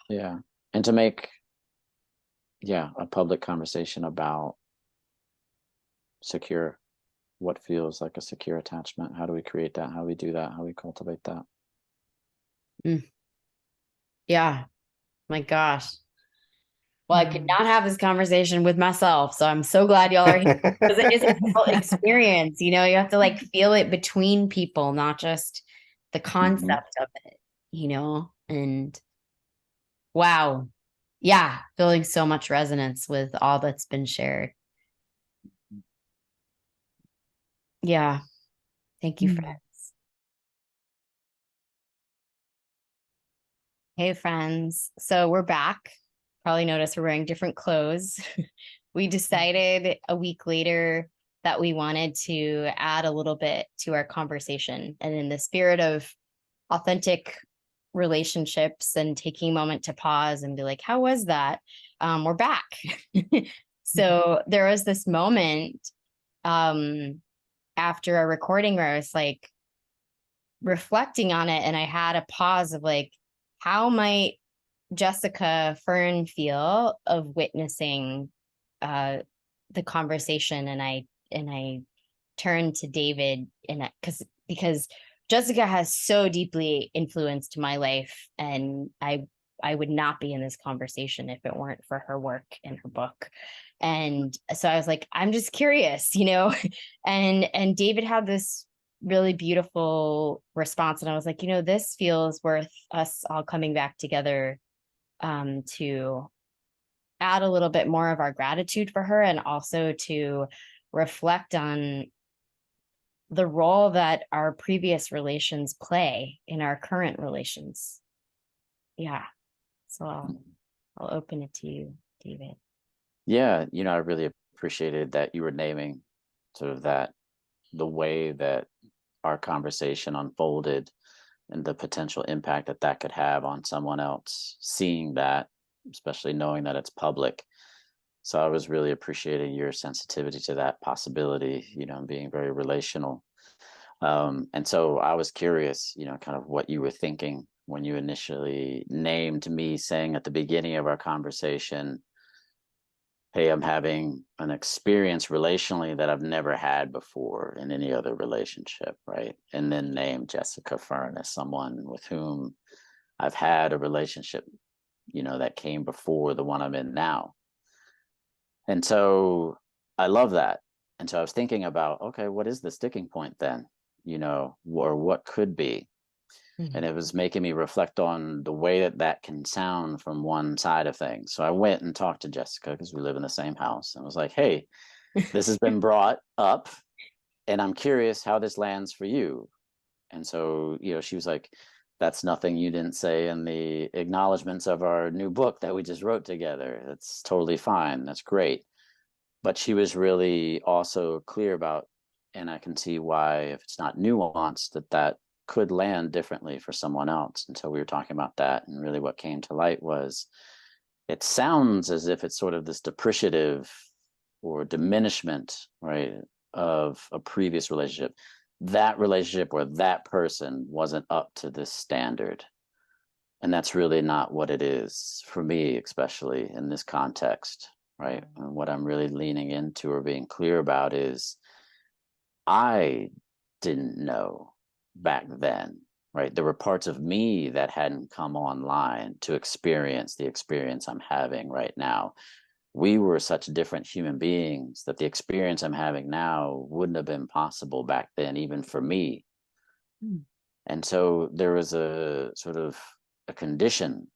Yeah. And to make a public conversation about what feels like a secure attachment. How do we create that? How do we do that? How do we cultivate that? Mm. Yeah. My gosh. Well, I could not have this conversation with myself. So I'm so glad y'all are here because it is a full experience. You have to like feel it between people, not just the concept of it, and wow. Yeah. Feeling so much resonance with all that's been shared. Yeah. Thank you, friends. Hey, friends. So we're back. Probably noticed we're wearing different clothes. We decided a week later that we wanted to add a little bit to our conversation. And in the spirit of authentic relationships and taking a moment to pause and be like, how was that? We're back. So there was this moment after a recording where I was like reflecting on it, and I had a pause of like, how might Jessica Fern feel of witnessing uh, the conversation? And I turned to David, and because Jessica has so deeply influenced my life, and I would not be in this conversation if it weren't for her work and her book. And so I was like, I'm just curious, and David had this really beautiful response, and I was like, this feels worth us all coming back together to add a little bit more of our gratitude for her, and also to reflect on the role that our previous relations play in our current relations. Yeah. So I'll open it to you, David. Yeah, I really appreciated that you were naming sort of that the way that our conversation unfolded and the potential impact that that could have on someone else, seeing that, especially knowing that it's public. So I was really appreciating your sensitivity to that possibility, being very relational. And so I was curious, kind of what you were thinking when you initially named me, saying at the beginning of our conversation, hey, I'm having an experience relationally that I've never had before in any other relationship, right? And then name Jessica Fern as someone with whom I've had a relationship, that came before the one I'm in now. And so I love that. And so I was thinking about, okay, what is the sticking point then? Or what could be? Mm-hmm. And it was making me reflect on the way that that can sound from one side of things. So I went and talked to Jessica because we live in the same house, and was like, hey, this has been brought up and I'm curious how this lands for you. And so, she was like, that's nothing you didn't say in the acknowledgments of our new book that we just wrote together. That's totally fine. That's great. But she was really also clear about, and I can see why, if it's not nuanced, that could land differently for someone else. And so we were talking about that, and really what came to light was it sounds as if it's sort of this depreciative or diminishment, right, of a previous relationship. That relationship or that person wasn't up to this standard. And that's really not what it is for me, especially in this context, right? And what I'm really leaning into or being clear about is I didn't know back then, right? There were parts of me that hadn't come online to experience the experience I'm having right now. We were such different human beings that the experience I'm having now wouldn't have been possible back then, even for me. And so there was a sort of a condition,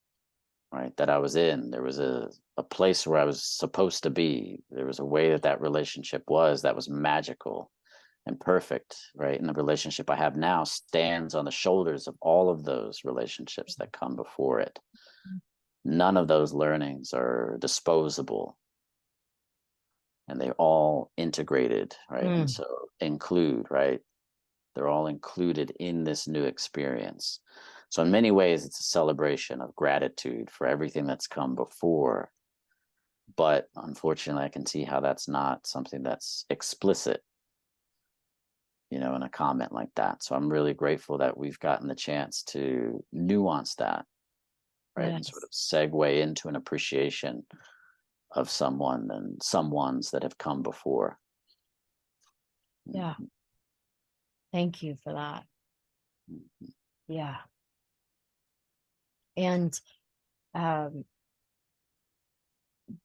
right, that I was in. There was a place where I was supposed to be. There was a way that relationship was that was magical and perfect, right? And the relationship I have now stands on the shoulders of all of those relationships that come before it. None of those learnings are disposable, and they're all integrated, right? And so include, right? They're all included in this new experience. So in many ways, it's a celebration of gratitude for everything that's come before. But unfortunately, I can see how that's not something that's explicit, in a comment like that. So I'm really grateful that we've gotten the chance to nuance that, right? Yes. And sort of segue into an appreciation of someone and someones that have come before. Yeah. Thank you for that. Yeah. And um,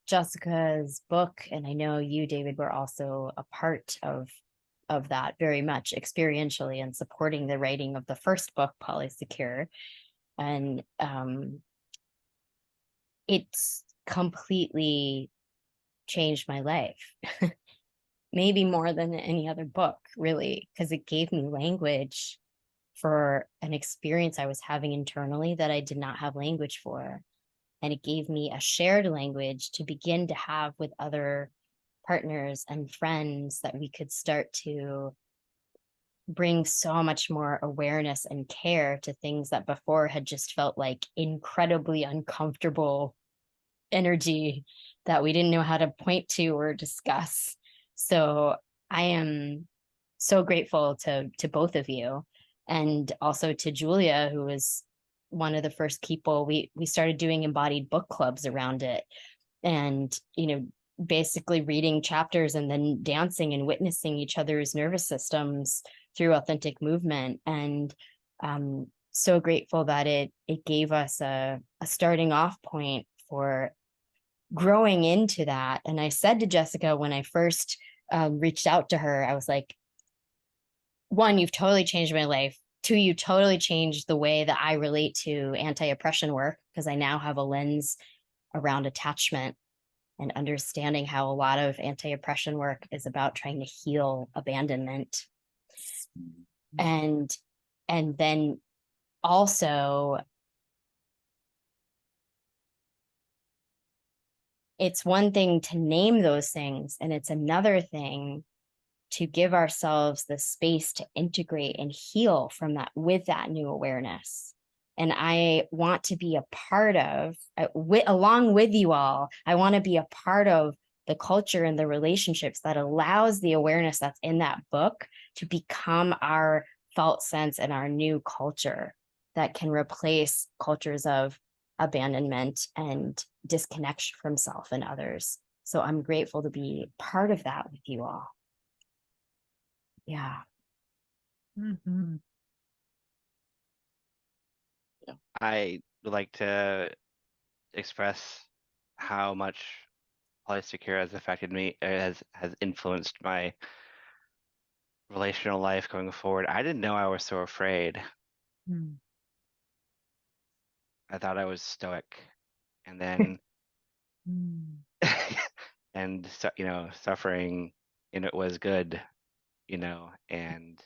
Jessica's book, and I know you, David, were also a part of that very much experientially and supporting the writing of the first book, Polysecure. And it's completely changed my life. Maybe more than any other book, really, because it gave me language for an experience I was having internally that I did not have language for. And it gave me a shared language to begin to have with other partners and friends that we could start to bring so much more awareness and care to things that before had just felt like incredibly uncomfortable energy that we didn't know how to point to or discuss. So I am so grateful to both of you, and also to Julia, who was one of the first people. We started doing embodied book clubs around it, and basically reading chapters and then dancing and witnessing each other's nervous systems through authentic movement. And so grateful that it gave us a starting off point for growing into that. And I said to Jessica when I first reached out to her, I was like, one, you've totally changed my life. Two, you totally changed the way that I relate to anti-oppression work, because I now have a lens around attachment and understanding how a lot of anti-oppression work is about trying to heal abandonment. And then also, it's one thing to name those things, and it's another thing to give ourselves the space to integrate and heal from that with that new awareness. And I want to be a part of, along with you all, I want to be a part of the culture and the relationships that allows the awareness that's in that book to become our felt sense and our new culture that can replace cultures of abandonment and disconnection from self and others. So I'm grateful to be part of that with you all. Yeah. Mm-hmm. I would like to express how much Polysecure has affected me, has influenced my relational life going forward. I didn't know I was so afraid. Mm. I thought I was stoic, and then and suffering, and it was good, and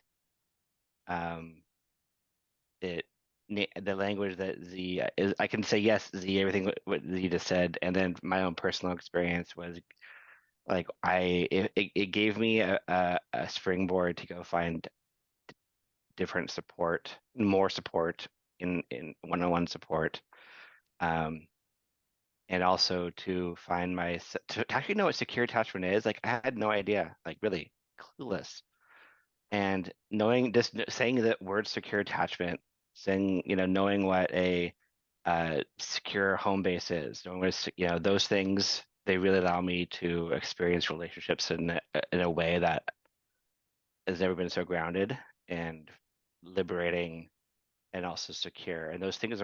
it the language that Z is, I can say yes, Z, everything what Z just said, and then my own personal experience was like it gave me a springboard to go find different support, more support in one-on-one support, and also to find to actually know what secure attachment is. Like I had no idea, like really clueless. And knowing just saying that word secure attachment, saying, knowing what a secure home base is, knowing what those things, they really allow me to experience relationships in a way that has never been so grounded and liberating and also secure. And those things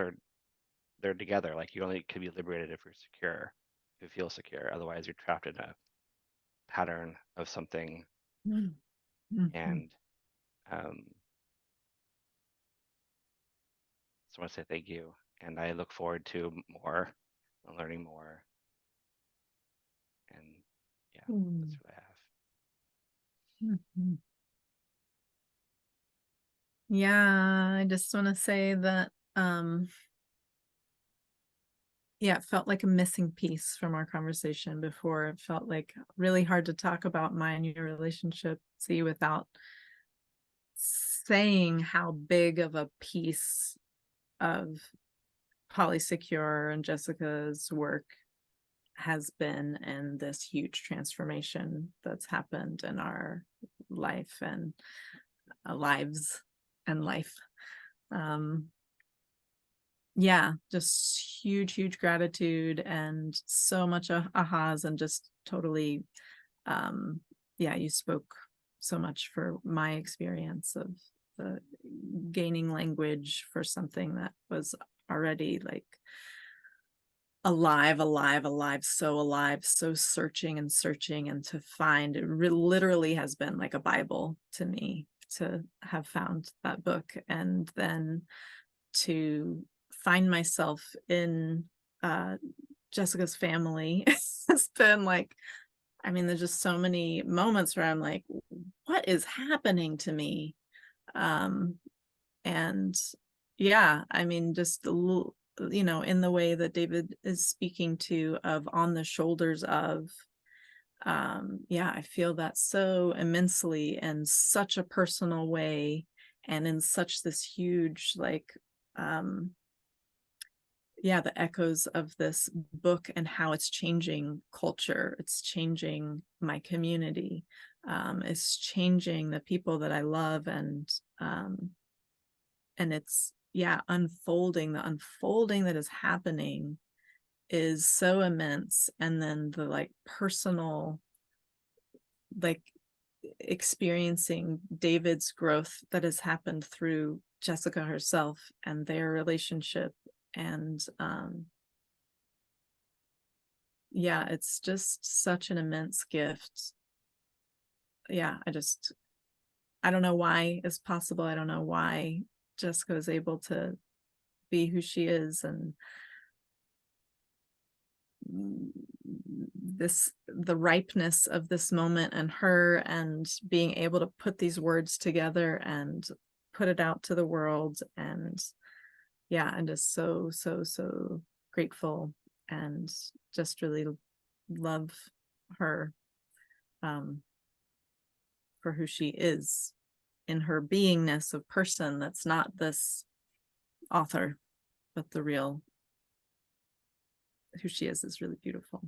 they're together. Like you only can be liberated if you're secure, if you feel secure. Otherwise, you're trapped in a pattern of something. Mm-hmm. And so I want to say thank you, and I look forward to more, learning more, and yeah, that's what I have. Mm-hmm. Yeah, I just want to say that yeah, it felt like a missing piece from our conversation before. It felt like really hard to talk about my and your relationship, see, without saying how big of a piece of Polysecure and Jessica's work has been in this huge transformation that's happened in our life and lives and life. Yeah, just huge gratitude and so much ahas, and just totally yeah, you spoke so much for my experience of the gaining language for something that was already like alive, so searching and searching, and to find it literally has been like a Bible to me to have found that book, and then to find myself in Jessica's family. It's been like, I mean, there's just so many moments where I'm like, what is happening to me? And yeah, I mean, just in the way that David is speaking to, of on the shoulders of, yeah, I feel that so immensely in such a personal way, and in such this huge, like, yeah, the echoes of this book and how it's changing culture. It's changing my community. It's changing the people that I love, and it's, yeah, unfolding. The unfolding that is happening is so immense. And then the like personal, like experiencing David's growth that has happened through Jessica herself and their relationship. And yeah, it's just such an immense gift. Yeah, I don't know why it's possible. I don't know why Jessica is able to be who she is, and the ripeness of this moment, and her, and being able to put these words together and put it out to the world. And yeah, I'm just so grateful, and just really love her for who she is in her beingness of person that's not this author, but the real who she is really beautiful.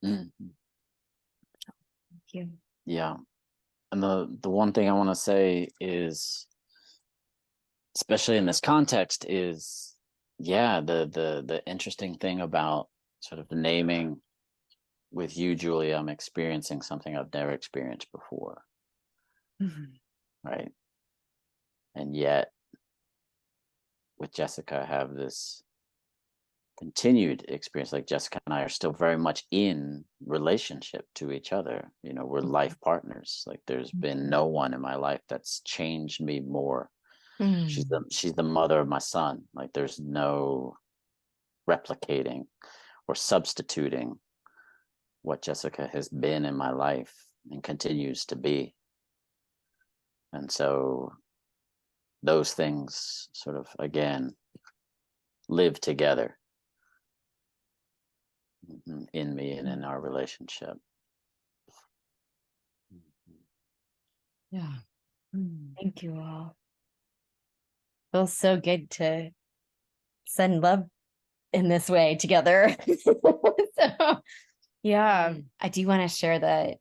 Mhm. Thank you. Yeah. And the one thing I want to say is, especially in this context, is, yeah, the interesting thing about sort of the naming with you, Julia, I'm experiencing something I've never experienced before. Right. And yet with Jessica, I have this continued experience. Like, Jessica and I are still very much in relationship to each other. We're life partners. Like, there's been no one in my life that's changed me more. She's the mother of my son. Like, there's no replicating or substituting what Jessica has been in my life and continues to be. And so those things sort of, again, live together in me and in our relationship. Yeah. Thank you all. Feels so good to send love in this way together. So, yeah, I do want to share that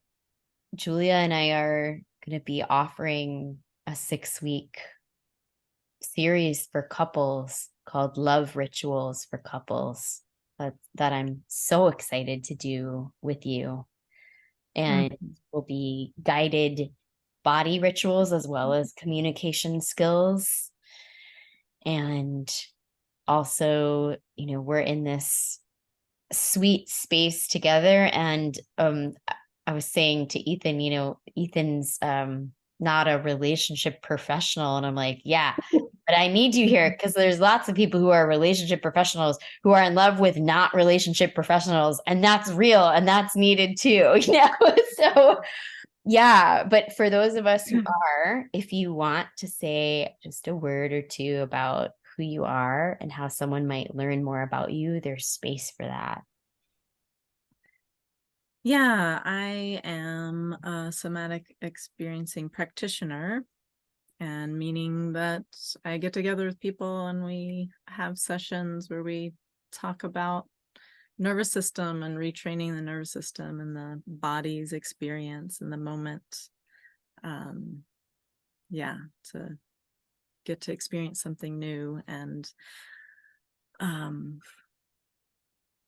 Julia and I are going to be offering a 6-week series for couples called Love Rituals for Couples that I'm so excited to do with you. And will be guided body rituals as well as communication skills. And also, we're in this sweet space together. And I was saying to Ethan, Ethan's not a relationship professional. And I'm like, yeah, but I need you here because there's lots of people who are relationship professionals who are in love with not relationship professionals. And that's real and that's needed too, So yeah, but for those of us who are, if you want to say just a word or two about who you are and how someone might learn more about you, there's space for that. Yeah, I am a somatic experiencing practitioner, and meaning that I get together with people and we have sessions where we talk about nervous system and retraining the nervous system and the body's experience in the moment. Yeah, to get to experience something new. And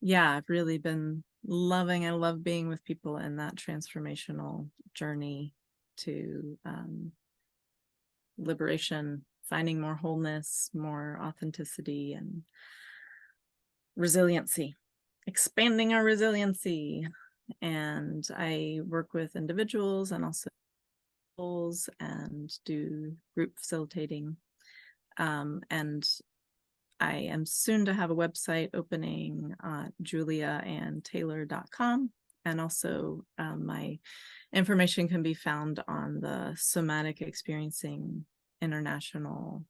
yeah, I've really been I love being with people in that transformational journey to liberation, finding more wholeness, more authenticity. And resiliency, expanding our resiliency. And I work with individuals and also couples and do group facilitating. And I am soon to have a website opening at juliaandtaylor.com. And also my information can be found on the Somatic Experiencing International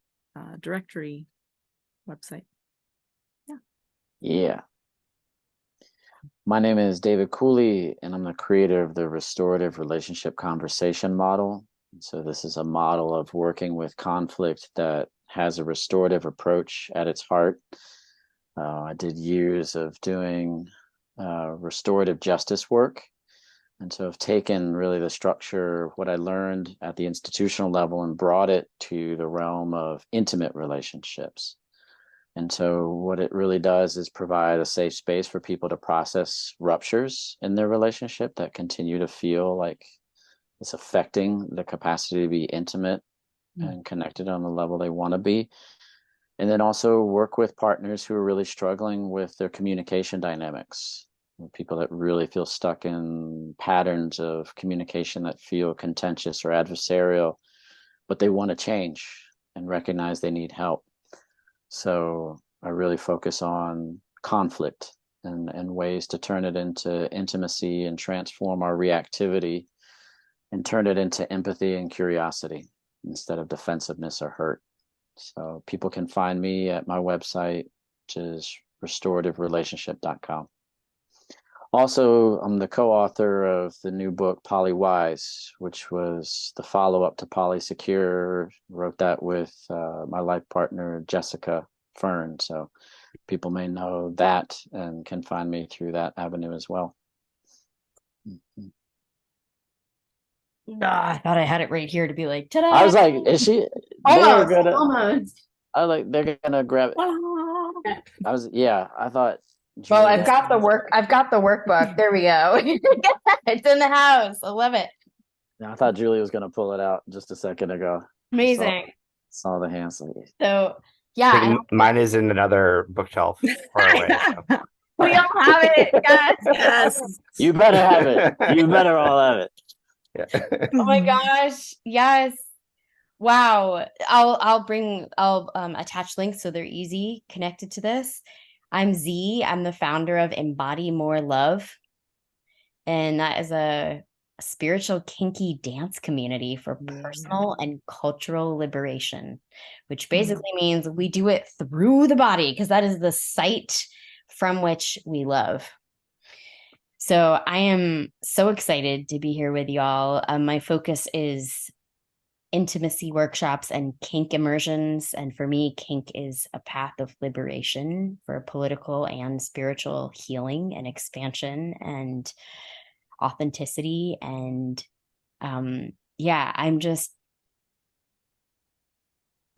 directory website. Yeah. My name is David Cooley, and I'm the creator of the Restorative Relationship Conversation model. So this is a model of working with conflict that has a restorative approach at its heart. I did years of doing restorative justice work. And so I've taken really the structure, what I learned at the institutional level, and brought it to the realm of intimate relationships. And so what it really does is provide a safe space for people to process ruptures in their relationship that continue to feel like it's affecting the capacity to be intimate and connected on the level they want to be. And then also work with partners who are really struggling with their communication dynamics. People that really feel stuck in patterns of communication that feel contentious or adversarial, but they want to change and recognize they need help. So I really focus on conflict and ways to turn it into intimacy and transform our reactivity and turn it into empathy and curiosity instead of defensiveness or hurt. So people can find me at my website, which is restorativerelationship.com. Also, I'm the co-author of the new book, Polywise, which was the follow-up to Polysecure. Wrote that with my life partner, Jessica Fern. So people may know that and can find me through that avenue as well. I thought I had it right here to be like, ta-da! I was like, is she? Almost, almost. I was like, they're gonna grab it. I thought. Well, I've got the workbook. There we go. It's in the house. I love it. I thought Julie was gonna pull it out just a second ago. Amazing. Saw the hands. So yeah, mine is in another bookshelf far away. So. We all have it, guys. Yes. You better have it. You better all have it. Yeah. Oh my gosh. Yes. Wow. I'll attach links so they're easy connected to this. I'm Z. I'm the founder of Embody More Love. And that is a spiritual kinky dance community for personal and cultural liberation, which basically means we do it through the body because that is the site from which we love. So I am so excited to be here with y'all. My focus is intimacy workshops and kink immersions. And for me, kink is a path of liberation for political and spiritual healing and expansion and authenticity. And I'm just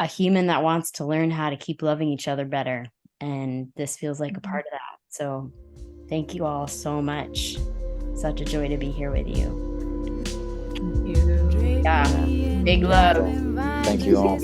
a human that wants to learn how to keep loving each other better. And this feels like a part of that. So thank you all so much. Such a joy to be here with you. Thank you. Yeah. Big love. Thank you all.